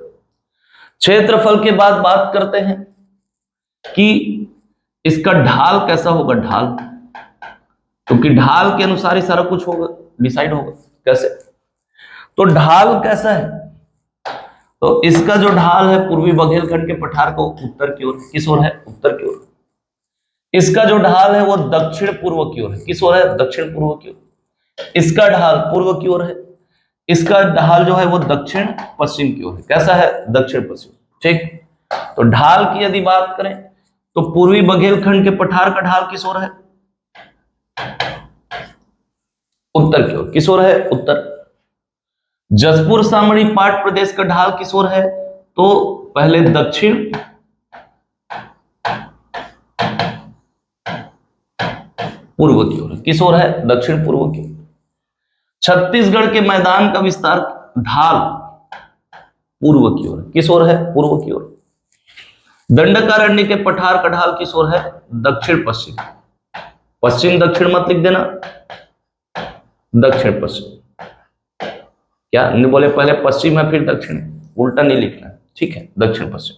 क्षेत्रफल के बाद बात करते हैं कि इसका ढाल कैसा होगा। ढाल, क्योंकि ढाल के अनुसार ही सारा कुछ होगा, डिसाइड होगा। कैसे? तो ढाल कैसा है? तो इसका जो ढाल है पूर्वी बघेलखंड के पठार को उत्तर की ओर, किस ओर है? उत्तर की ओर। इसका जो ढाल है वो दक्षिण पूर्व की ओर है। किस ओर है? दक्षिण पूर्व की ओर। इसका ढाल पूर्व की ओर है। इसका ढाल जो है वो दक्षिण पश्चिम की ओर है। कैसा है? दक्षिण पश्चिम। ठीक, तो ढाल की यदि बात करें तो पूर्वी बघेलखंड के पठार का ढाल किस ओर है? उत्तर की ओर। किस ओर है? उत्तर। जसपुर सामरी पाट प्रदेश का ढाल किस ओर है? तो पहले दक्षिण, पूर्व की ओर। किस ओर है? दक्षिण पूर्व की ओर। छत्तीसगढ़ के मैदान का विस्तार ढाल पूर्व की ओर। किस ओर है? पूर्व की ओर। दंडकारण्य के पठार का ढाल किस ओर है? दक्षिण पश्चिम। पश्चिम दक्षिण मत लिख देना, दक्षिण पश्चिम। क्या नहीं बोले? पहले पश्चिम है फिर दक्षिण, उल्टा नहीं लिखना। ठीक है, दक्षिण पश्चिम।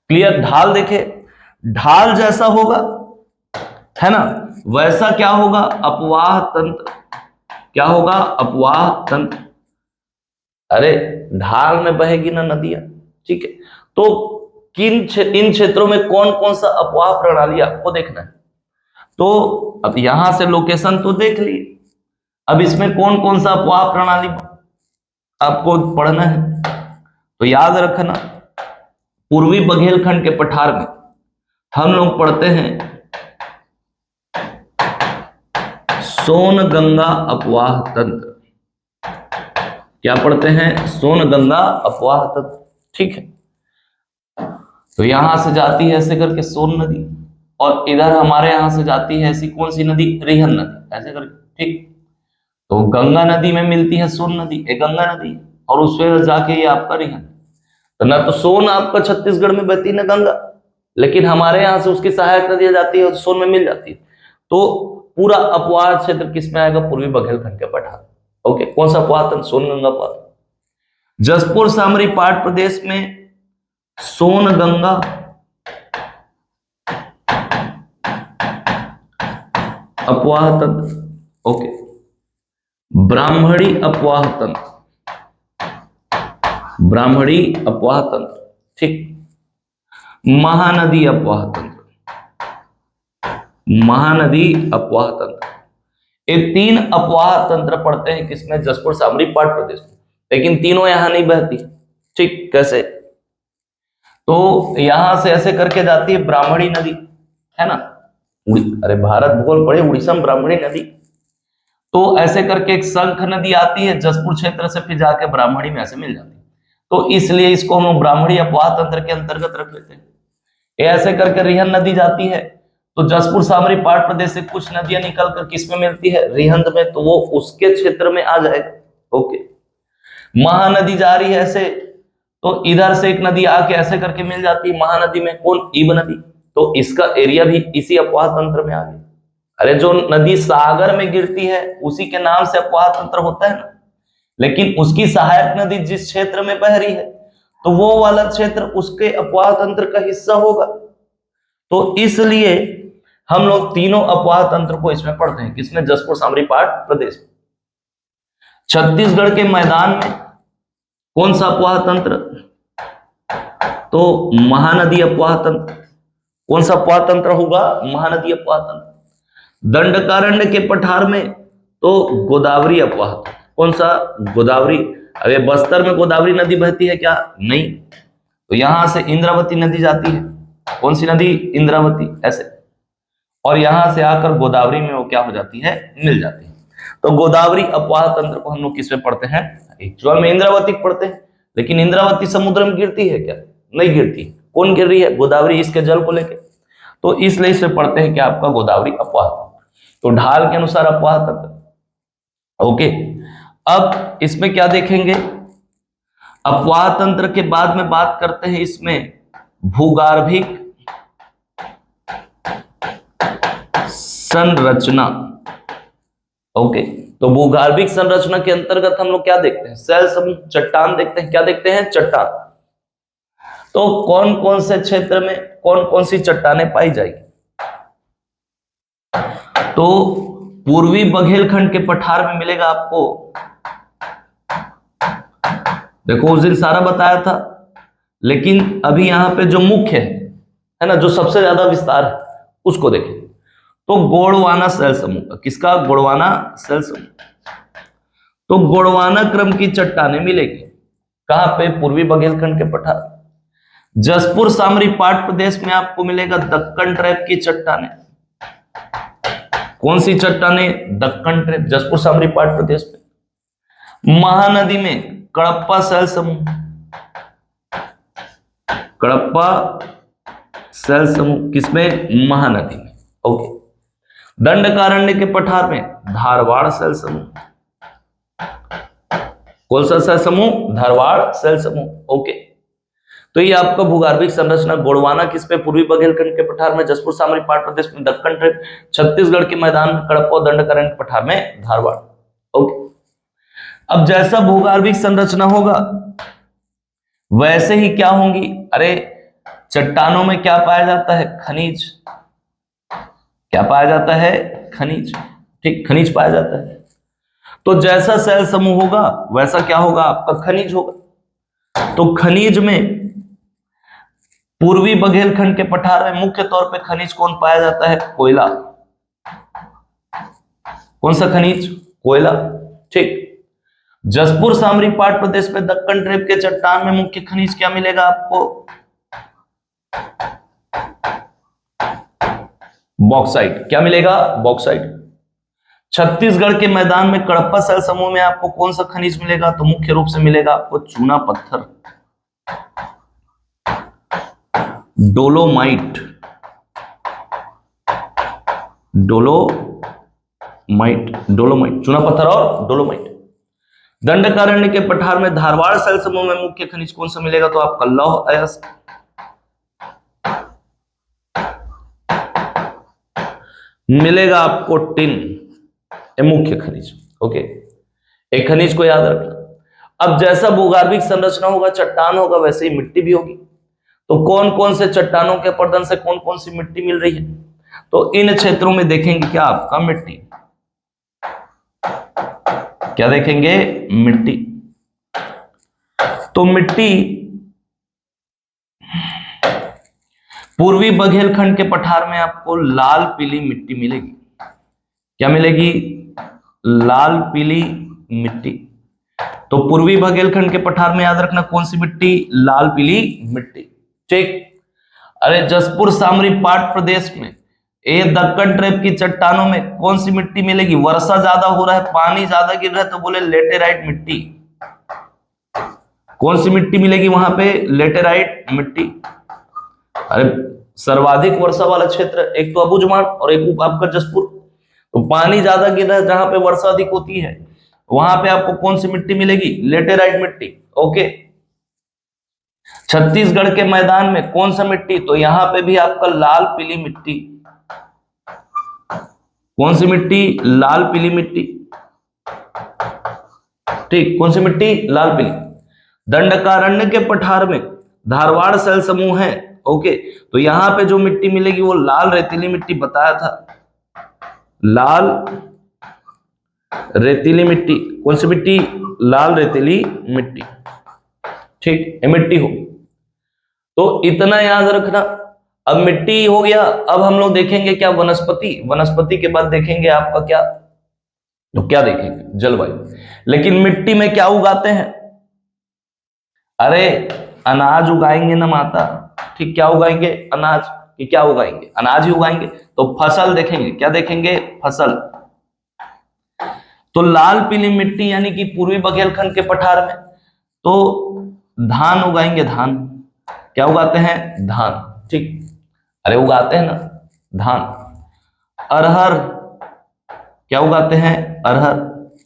क्लियर? ढाल देखे, ढाल जैसा होगा है ना, वैसा क्या होगा? अपवाह तंत्र। क्या होगा? अपवाह तंत्र। अरे ढाल में बहेगी ना नदियां। ठीक है, तो इन क्षेत्रों में कौन कौन सा अपवाह प्रणाली आपको देखना है। तो अब यहां से लोकेशन तो देख लिए, अब इसमें कौन कौन सा अपवाह प्रणाली आपको पढ़ना है। तो याद रखना, पूर्वी बघेलखंड के पठार में हम लोग पढ़ते हैं सोनगंगा अपवाह तंत्र। क्या पढ़ते हैं? सोनगंगा अपवाह तंत्र। ठीक है, तो यहां से जाती है ऐसे करके सोन नदी, और इधर हमारे यहां से जाती है ऐसी कौन सी नदी? रिहन नदी, ऐसे करके। ठीक, तो गंगा नदी में मिलती है सोन नदी, एक गंगा नदी, और उसमें जाके ये आपका रिहन। तो ना तो सोन आपका छत्तीसगढ़ में बहती ना गंगा, लेकिन हमारे यहां से उसकी सहायक नदी जाती है और सोन में मिल जाती है। तो पूरा अपवाह क्षेत्र किस में आएगा? पूर्वी बघेलखंड के पठार। ओके, कौन सा अपवाह? सोनगंगा अपवाह। जसपुर सामरी पाट प्रदेश में सोनगंगा अपवाह तंत्र। ओके, ब्राह्मणी अपवाह तंत्र। ब्राह्मणी अपवाह तंत्र। ठीक, महानदी अपवाह तंत्र। महानदी अपवाह तंत्र। ये तीन अपवाह तंत्र पढ़ते हैं किसमें? जसपुर सामरी पाट प्रदेश में, लेकिन तीनों यहां नहीं बहती। ठीक, कैसे? तो यहां से ऐसे करके जाती है ब्राह्मणी नदी, है ना। अरे भारत भूगोल पढ़े, उड़ीसा में ब्राह्मणी नदी। तो ऐसे करके एक शंख नदी आती है जसपुर क्षेत्र से, फिर जाके ब्राह्मणी में ऐसे मिल जाती है। तो इसलिए इसको हम ब्राह्मणी अपवाह तंत्र के अंतर्गत रख लेते हैं। ऐसे करके रिहंद नदी जाती है, तो जसपुर सामरी पाट प्रदेश से कुछ नदियां निकलकर किसमें मिलती है, रिहंद में, तो वो उसके क्षेत्र में आ जाएगा। ओके, महानदी जा रही है ऐसे, तो इधर से एक नदी आके ऐसे करके मिल जाती है महानदी में, कौन, ईब नदी, तो इसका एरिया भी इसी अपवाह तंत्र में आ गया। अरे जो नदी सागर में गिरती है उसी के नाम से अपवाह तंत्र होता है ना, लेकिन उसकी सहायक नदी जिस क्षेत्र में बह रही है तो वो वाला क्षेत्र उसके अपवाह तंत्र का हिस्सा होगा। तो इसलिए हम लोग तीनों अपवाह तंत्र को इसमें पढ़ते हैं, किसमें, जसपुर सामरी पाट प्रदेश में। छत्तीसगढ़ के मैदान में कौन सा अपवाह तंत्र, तो महानदी अपवाह तंत्र। कौन सा अपवाह तंत्र होगा, महानदी अपवाह तंत्र। दंडकारण्य के पठार में तो गोदावरी अपवाह, कौन सा, गोदावरी। अरे बस्तर में गोदावरी नदी बहती है क्या, नहीं, तो यहां से इंद्रावती नदी जाती है, कौन सी नदी, इंद्रावती, ऐसे, और यहां से आकर गोदावरी में वो क्या हो जाती है, मिल जाती है। तो गोदावरी अपवाह तंत्र को हम लोग किसमें पढ़ते हैं, एक्चुअल में इंद्रावती पढ़ते हैं, लेकिन इंद्रावती समुद्र में गिरती है क्या, नहीं गिरती। कौन गिर रही है, गोदावरी, इसके जल को लेके, तो इसलिए इसे पढ़ते हैं कि आपका गोदावरी अपवाह तंत्र। तो ढाल के अनुसार अपवाह तंत्र। ओके, अब इसमें क्या देखेंगे, अपवाह तंत्र के बाद में बात करते हैं इसमें भूगार्भिक संरचना। ओके, तो भूगार्भिक संरचना के अंतर्गत हम लोग क्या देखते हैं, सेल समूह, चट्टान देखते हैं। क्या देखते हैं, चट्टान। तो कौन कौन से क्षेत्र में कौन कौन सी चट्टानें पाई जाएगी, तो पूर्वी बघेलखंड के पठार में मिलेगा आपको, देखो उस दिन सारा बताया था, लेकिन अभी यहां पे जो मुख्य है ना, जो सबसे ज्यादा विस्तार है उसको देखें, तो गोंडवाना सेल समूह का, किसका, गोंडवाना सेल समूह। तो गोंडवाना क्रम की चट्टानें मिलेगी कहां पे, पूर्वी बघेलखंड के पठार। जसपुर सामरी पाट प्रदेश में आपको मिलेगा दक्कन ट्रैप की चट्टानें। कौन सी चट्टानें, दक्कन ट्रैप, जसपुर सामरी पाट प्रदेश में। महानदी में कड़प्पा सेल समूह, कड़प्पा सेल समूह किसमें, महानदी में। ओके, दंडकारण्य के पठार में धारवाड़ सेल समूह। कौन सा सेल समूह, धारवाड़ सेल समूह। ओके, तो ये आपका भूगार्भिक संरचना, गोंडवाना किस पे, पूर्वी बघेलखंड के पठार में, जसपुर सामरी पाट प्रदेश में दक्कन ट्रैप, छत्तीसगढ़ के मैदान में कड़प्पा, दंडकारण्य के पठार में धारवाड़। ओके, अब जैसा भूगार्भिक संरचना होगा वैसे ही क्या होंगी, अरे चट्टानों में क्या पाया जाता है, खनिज। क्या पाया जाता है, खनिज, ठीक, खनिज पाया जाता है। तो जैसा सेल समूह होगा वैसा क्या होगा, आपका खनिज होगा। तो खनिज में पूर्वी बघेलखंड के पठार में मुख्य तौर पे खनिज कौन पाया जाता है, कोयला। कौन सा खनिज, कोयला, ठीक। जसपुर सामरी पाट प्रदेश में दक्कन ट्रैप के चट्टान में मुख्य खनिज क्या मिलेगा आपको, बॉक्साइट। क्या मिलेगा, बॉक्साइट। छत्तीसगढ़ के मैदान में कड़प्पा सेल समूह में आपको कौन सा खनिज मिलेगा, तो मुख्य रूप से मिलेगा आपको चूना पत्थर, डोलोमाइट, डोलोमाइट, चूना पत्थर और डोलोमाइट। दंडकारण्य के पठार में धारवाड़ सेल समूह में मुख्य खनिज कौन सा मिलेगा, तो आपका लौह अयस्क, मिलेगा आपको टिन, ये मुख्य खनिज। ओके, एक खनिज को याद रखना। अब जैसा भूगार्भिक संरचना होगा, चट्टान होगा, वैसे ही मिट्टी भी होगी। तो कौन कौन से चट्टानों के अपर्दन से कौन कौन सी मिट्टी मिल रही है, तो इन क्षेत्रों में देखेंगे क्या, आपका मिट्टी। क्या देखेंगे, मिट्टी। तो मिट्टी पूर्वी बघेलखंड के पठार में आपको लाल पीली मिट्टी मिलेगी। क्या मिलेगी, लाल पीली मिट्टी। तो पूर्वी बघेलखंड के पठार में याद रखना कौन सी मिट्टी, लाल पीली मिट्टी, ठीक। अरे जसपुर सामरी पाट प्रदेश में ये दक्कन ट्रेप की चट्टानों में कौन सी मिट्टी मिलेगी? वर्षा ज्यादा हो रहा है, पानी ज्यादा गिर रहा है, तो बोले लेटेराइट मिट्टी। कौन सी मिट्टी मिलेगी वहां पे? लेटेराइट मिट्टी। अरे सर्वाधिक वर्षा वाला क्षेत्र एक तो अबुझमाड़ और एक आपका जसपुर, तो पानी ज्यादा गिर रहा है, जहां पे वर्षा अधिक होती है वहां पे आपको कौन सी मिट्टी मिलेगी? लेटेराइट मिट्टी। ओके। छत्तीसगढ़ के मैदान में कौन सा मिट्टी? तो यहां पे भी आपका लाल पीली मिट्टी। कौन सी मिट्टी? लाल पीली मिट्टी। ठीक, कौन सी मिट्टी? लाल पीली। दंडकारण्य के पठार में धारवाड़ शैल समूह है। ओके, तो यहां पे जो मिट्टी मिलेगी वो लाल रेतीली मिट्टी बताया था, लाल रेतीली मिट्टी। कौन सी मिट्टी? लाल रेतीली मिट्टी। ठीक, ये मिट्टी हो। तो इतना याद रखना। अब मिट्टी हो गया, अब हम लोग देखेंगे क्या? वनस्पति। वनस्पति के बाद देखेंगे आपका क्या? तो क्या देखेंगे? जलवायु। लेकिन मिट्टी में क्या उगाते हैं? अरे अनाज उगाएंगे ना माता। ठीक, क्या उगाएंगे? अनाज। कि क्या उगाएंगे? अनाज ही उगाएंगे। तो फसल देखेंगे, क्या देखेंगे? फसल। तो लाल पीली मिट्टी यानी कि पूर्वी बघेलखंड के पठार में तो धान उगाएंगे। धान। क्या उगाते हैं? धान। ठीक, अरे उगाते हैं ना धान। अरहर। क्या उगाते हैं? अरहर।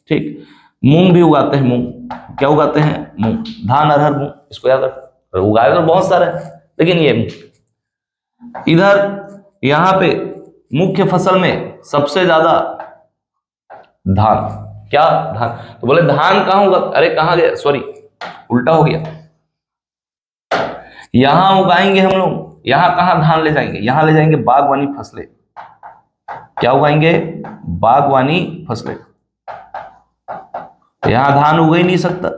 ठीक, मूंग भी उगाते हैं। मूंग। क्या उगाते हैं? मूंग। धान, अरहर, मूंग, इसको याद रख। उगाए तो बहुत सारे हैं, लेकिन ये इधर यहां पे मुख्य फसल में सबसे ज्यादा धान। क्या? धान। तो बोले धान कहां होगा? अरे कहां गया, सॉरी उल्टा हो गया। यहां उगाएंगे हम लोग। यहां कहां धान ले जाएंगे? यहां ले जाएंगे बागवानी फसलें। क्या उगाएंगे? बागवानी फसलें। यहां धान उग ही नहीं सकता,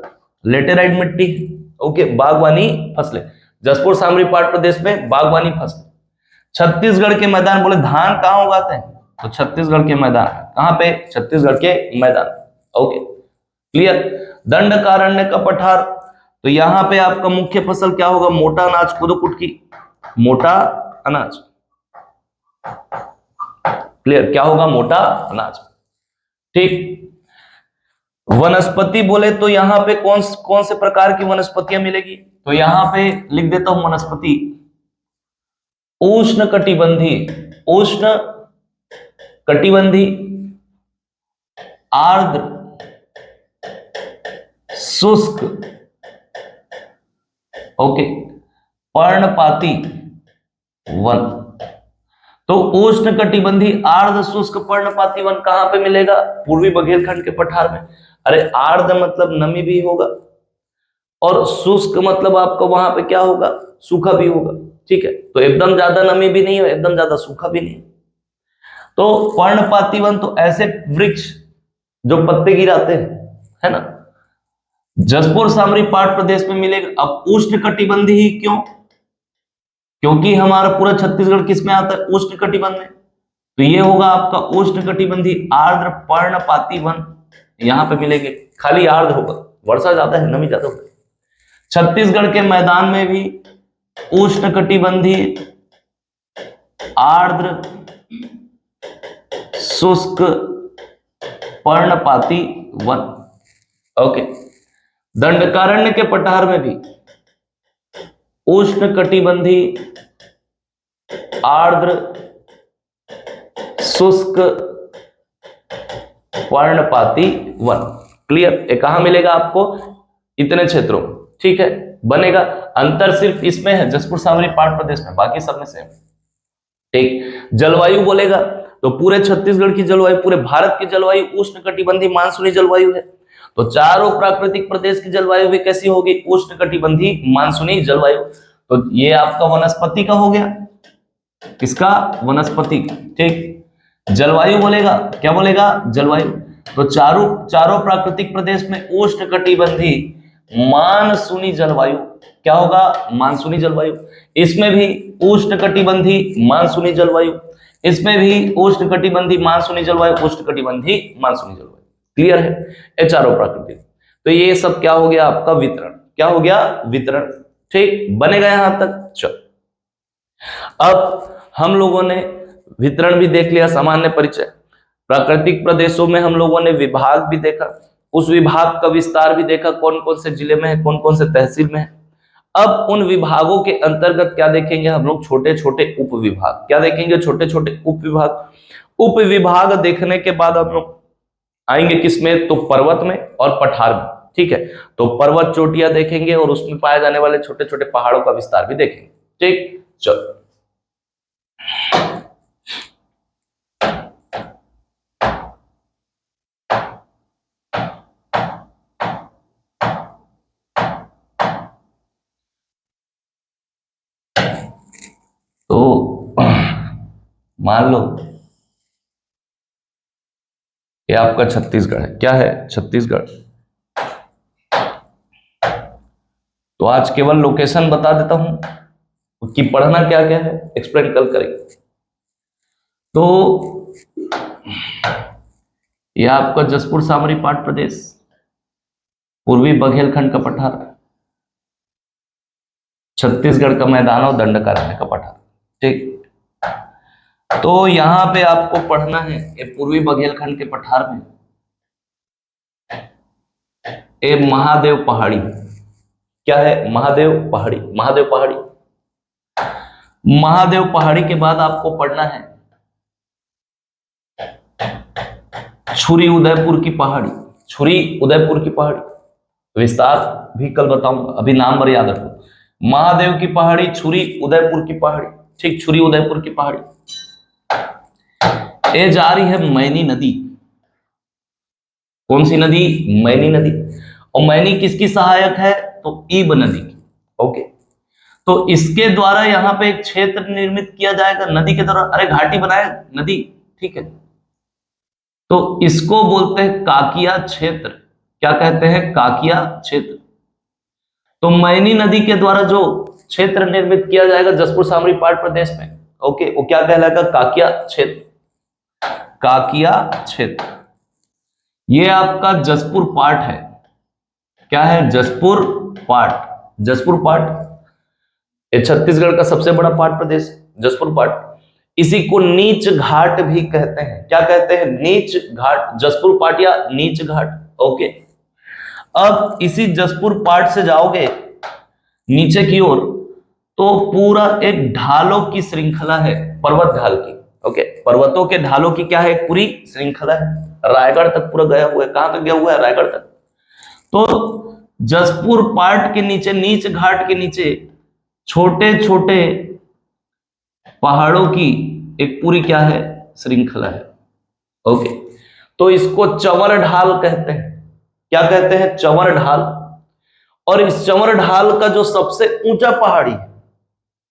लेटेराइट मिट्टी। ओके, बागवानी फसलें। जसपुर सामरी पाट प्रदेश में बागवानी फसलें। छत्तीसगढ़ के मैदान, बोले धान कहां उगाते हैं? तो छत्तीसगढ़ के मैदान। कहां पे? छत्तीसगढ़ के मैदान। Okay, clear. दंडकारण्य का पठार, तो यहां पे आपका मुख्य फसल क्या होगा? मोटा अनाज, कोदो कुटकी। मोटा अनाज। क्लियर, क्या होगा? मोटा अनाज। ठीक। वनस्पति बोले तो यहां पे कौन कौन से प्रकार की वनस्पतियां मिलेगी? तो यहां पे लिख देता हूं वनस्पति। उष्ण कटिबंधी, उष्ण कटिबंधी, आर्द्र, शुष्क, ओके, पर्णपाती वन। तो उष्ण कटिबंधी आर्द्र शुष्क पर्णपाती वन कहां पे मिलेगा? पूर्वी बघेलखंड के पठार में। अरे आर्द्र मतलब नमी भी होगा, और शुष्क मतलब आपका वहां पे क्या होगा? सूखा भी होगा। ठीक है, तो एकदम ज्यादा नमी भी नहीं है, एकदम ज्यादा सूखा भी नहीं है। तो पर्णपाती वन तो ऐसे वृक्ष जो पत्ते गिराते हैं, है ना। जसपुर सामरी पाट प्रदेश में मिलेगा। अब उष्ण कटिबंधी ही क्यों? क्योंकि हमारा पूरा छत्तीसगढ़ किस में आता है? उष्ण कटिबंध में। तो ये होगा आपका उष्ण कटिबंधी आर्द्र पर्णपाती वन, यहां पे मिलेंगे। खाली आर्द्र होगा, वर्षा ज्यादा है, नमी ज्यादा होगा। छत्तीसगढ़ के मैदान में भी उष्ण कटिबंधी आर्द्र शुष्क पर्णपाती वन। ओके। दंडकारण्य के पठार में भी उष्ण कटिबंधी आर्द्र शुष्क पर्णपाती वन। क्लियर, ये कहां मिलेगा आपको? इतने क्षेत्रों। ठीक है, बनेगा। अंतर सिर्फ इसमें है, जसपुर सामरी पाट प्रदेश में, बाकी सब में सेम। ठीक। जलवायु बोलेगा तो पूरे छत्तीसगढ़ की जलवायु, पूरे भारत की जलवायु उष्ण कटिबंधी मानसूनी जलवायु है। तो चारों प्राकृतिक प्रदेश की जलवायु भी कैसी होगी? उष्ण कटिबंधी मानसूनी जलवायु। तो ये आपका वनस्पति का हो गया। किसका? वनस्पति। ठीक। जलवायु बोलेगा, क्या बोलेगा? जलवायु। तो चारों प्राकृतिक प्रदेश में उष्ण कटिबंधी मानसूनी जलवायु। क्या होगा? मानसूनी जलवायु। इसमें भी उष्ण कटिबंधी मानसूनी जलवायु, इसमें भी उष्ण कटिबंधी मानसूनी जलवायु, उष्ण कटिबंधी मानसूनी जलवायु। क्लियर है? ये चारों प्राकृतिक। तो ये सब क्या हो गया आपका? वितरण। क्या हो गया? वितरण। ठीक, बनेगा यहां तक। चलो, अब हम लोगों ने वितरण भी देख लिया, सामान्य परिचय। प्राकृतिक प्रदेशों में हम लोगों ने विभाग भी देखा, उस विभाग का विस्तार भी देखा, कौन कौन से जिले में है, कौन कौन से तहसील में है। अब उन विभागों के अंतर्गत क्या देखेंगे हम लोग, छोटे छोटे उप विभाग। क्या देखेंगे, छोटे छोटे उप विभाग। उप विभाग देखने के बाद हम लोग आएंगे किसमें, तो पर्वत में और पठार में। ठीक है, तो पर्वत चोटियां देखेंगे और उसमें पाए जाने वाले छोटे छोटे पहाड़ों का विस्तार भी देखेंगे। ठीक, चलो। तो मान लो ये आपका छत्तीसगढ़ है। क्या है, छत्तीसगढ़। तो आज केवल लोकेशन बता देता हूं कि पढ़ना क्या क्या है, एक्सप्लेन कल करेंगे। तो यह आपका जसपुर सामरी पाट प्रदेश, पूर्वी बघेलखंड का पठार, छत्तीसगढ़ का मैदान और दंडकारण्य का पठार। ठीक, तो यहां पे आपको पढ़ना है ये पूर्वी बघेलखंड के पठार में ए महादेव पहाड़ी। क्या है, महादेव पहाड़ी। महादेव पहाड़ी, महादेव पहाड़ी के बाद आपको पढ़ना है छुरी उदयपुर की पहाड़ी। छुरी उदयपुर की पहाड़ी, विस्तार भी कल बताऊंगा, अभी नाम पर याद रखो। महादेव की पहाड़ी, छुरी उदयपुर की पहाड़ी। ठीक, छुरी उदयपुर की पहाड़ी। ये जा रही है मैनी नदी। कौन सी नदी, मैनी नदी। और मैनी किसकी सहायक है, तो ईब नदी की। ओके, तो इसके द्वारा यहां पे एक क्षेत्र निर्मित किया जाएगा नदी के द्वारा। अरे घाटी बनाए नदी, ठीक है, तो इसको बोलते हैं काकिया क्षेत्र। क्या कहते हैं, काकिया क्षेत्र। तो मैनी नदी के द्वारा जो क्षेत्र निर्मित किया जाएगा जसपुर सामरी पाट प्रदेश में, ओके, वो क्या कहलाएगा, काकिया क्षेत्र। काकिया क्षेत्र, ये आपका जसपुर पाट है। क्या है, जसपुर पाट। जसपुर पाट ये छत्तीसगढ़ का सबसे बड़ा पाट प्रदेश, जसपुर पाट। इसी को नीच घाट भी कहते हैं। क्या कहते हैं, नीच घाट। जसपुर पाट या नीच घाट। ओके, अब इसी जसपुर पाट से जाओगे नीचे की ओर तो पूरा एक ढालों की श्रृंखला है, पर्वत ढाल की। ओके, पर्वतों के ढालों की क्या है, पूरी श्रृंखला है। रायगढ़ तक पूरा गया हुआ है। कहां तक गया हुआ है, रायगढ़ तक। तो जसपुर पाट के नीचे, नीच घाट के नीचे छोटे छोटे पहाड़ों की एक पूरी क्या है, श्रृंखला है। ओके, तो इसको चंवर ढाल कहते हैं। क्या कहते हैं, चंवर ढाल। और इस चंवर ढाल का जो सबसे ऊंचा पहाड़ी है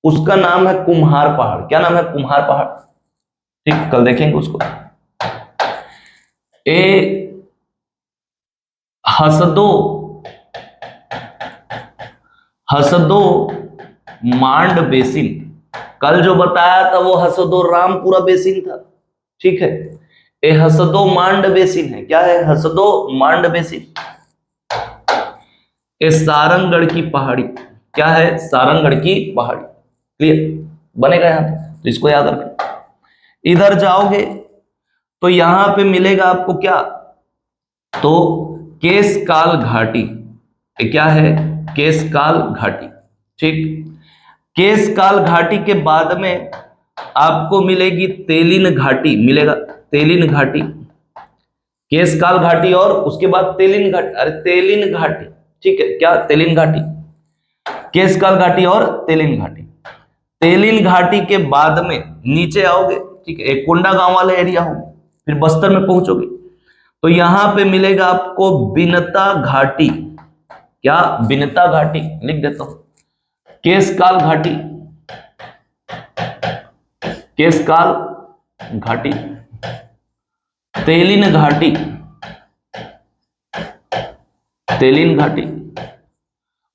उसका नाम है कुम्हार पहाड़। क्या नाम है, कुम्हार पहाड़। ठीक, कल देखेंगे उसको। ए हसदो, हसदो मांड बेसिन। कल जो बताया था वो हसदो रामपुरा बेसिन था। ठीक है, ये हसदो मांड बेसिन है। क्या है, हसदो मांड बेसिन। ये सारंगगढ़ की पहाड़ी। क्या है, सारंगगढ़ की पहाड़ी। क्लियर बनेगा यहां पे, तो इसको याद रखना। इधर जाओगे तो यहां पे मिलेगा आपको क्या, तो केशकाल घाटी। ये क्या है, केशकाल घाटी। ठीक, केशकाल घाटी के बाद में आपको मिलेगी तेलिन घाटी। मिलेगा तेलिन घाटी, केशकाल घाटी और उसके बाद तेलिन घाटी। अरे तेलिन घाटी, ठीक है, क्या, तेलिन घाटी। केशकाल घाटी और तेलिन घाटी। तेलिन घाटी के बाद में नीचे आओगे, ठीक है, एक कोंडा गांव वाला एरिया हो, फिर बस्तर में पहुंचोगे तो यहां पे मिलेगा आपको बिनता घाटी। क्या, बिनता घाटी। लिख देता हूं, केशकाल घाटी, केशकाल घाटी, तेलिन घाटी, तेलिन घाटी।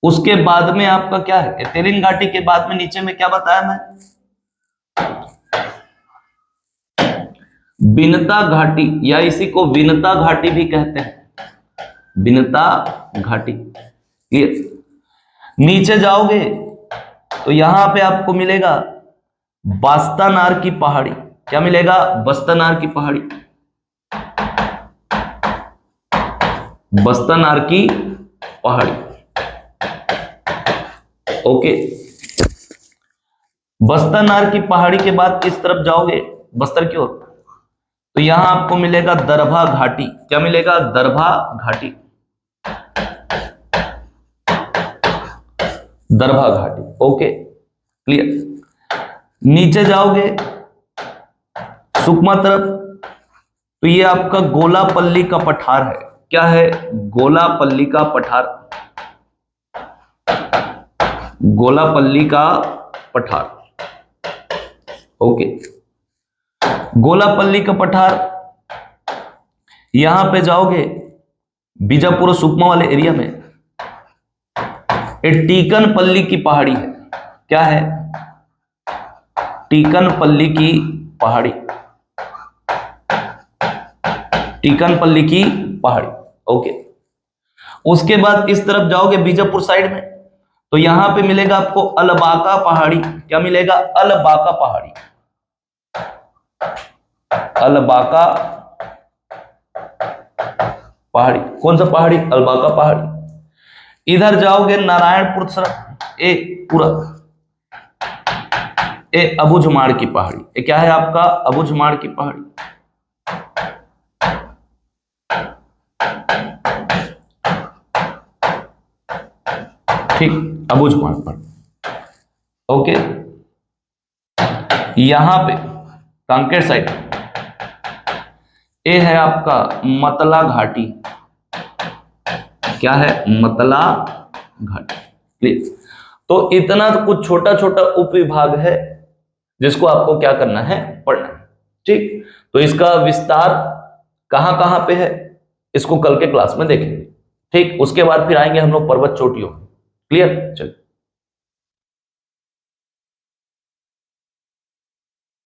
उसके बाद में आपका क्या है, तेलिन घाटी के बाद में नीचे में क्या बताया मैं, बिनता घाटी, या इसी को विनता घाटी भी कहते हैं, बिनता घाटी। क्लियर, नीचे जाओगे तो यहां पे आपको मिलेगा बास्तानार की पहाड़ी। क्या मिलेगा? बस्तनार की पहाड़ी, बस्तनार की पहाड़ी। ओके, बस्तनार की पहाड़ी के बाद इस तरफ जाओगे बस्तर की ओर, तो यहां आपको मिलेगा दरभा घाटी। क्या मिलेगा? दरभा घाटी, दरभा घाटी। Okay, clear. नीचे जाओगे सुकमा तरफ, तो ये आपका गोलापल्ली का पठार है। क्या है? गोलापल्ली का पठार, गोलापल्ली का पठार। ओके, गोलापल्ली का पठार, यहां पे जाओगे बीजापुर सुकमा वाले एरिया में, ये टीकनपल्ली की पहाड़ी है। क्या है? टीकनपल्ली की पहाड़ी, टीकनपल्ली की पहाड़ी। ओके, उसके बाद इस तरफ जाओगे बीजापुर साइड में, तो यहां पे मिलेगा आपको अलबाका पहाड़ी। क्या मिलेगा? अलबाका पहाड़ी, अलबाका पहाड़ी। कौन सा पहाड़ी? अलबाका पहाड़ी। इधर जाओगे नारायणपुर तरफ, ए पूरा ए अबूझमाड़ की पहाड़ी। ये क्या है आपका? अबूझमाड़ की पहाड़ी। ठीक, अबूझमाड़ पर। ओके, यहां पे कांकेर साइड ये है आपका मतला घाटी। क्या है? मतला घाटी। प्लीज, तो इतना कुछ छोटा छोटा उप विभाग है जिसको आपको क्या करना है? पढ़ना है। ठीक, तो इसका विस्तार कहां कहां पे है इसको कल के क्लास में देखेंगे। ठीक, उसके बाद फिर आएंगे हम लोग पर्वत चोटियों। क्लियर? चलिए।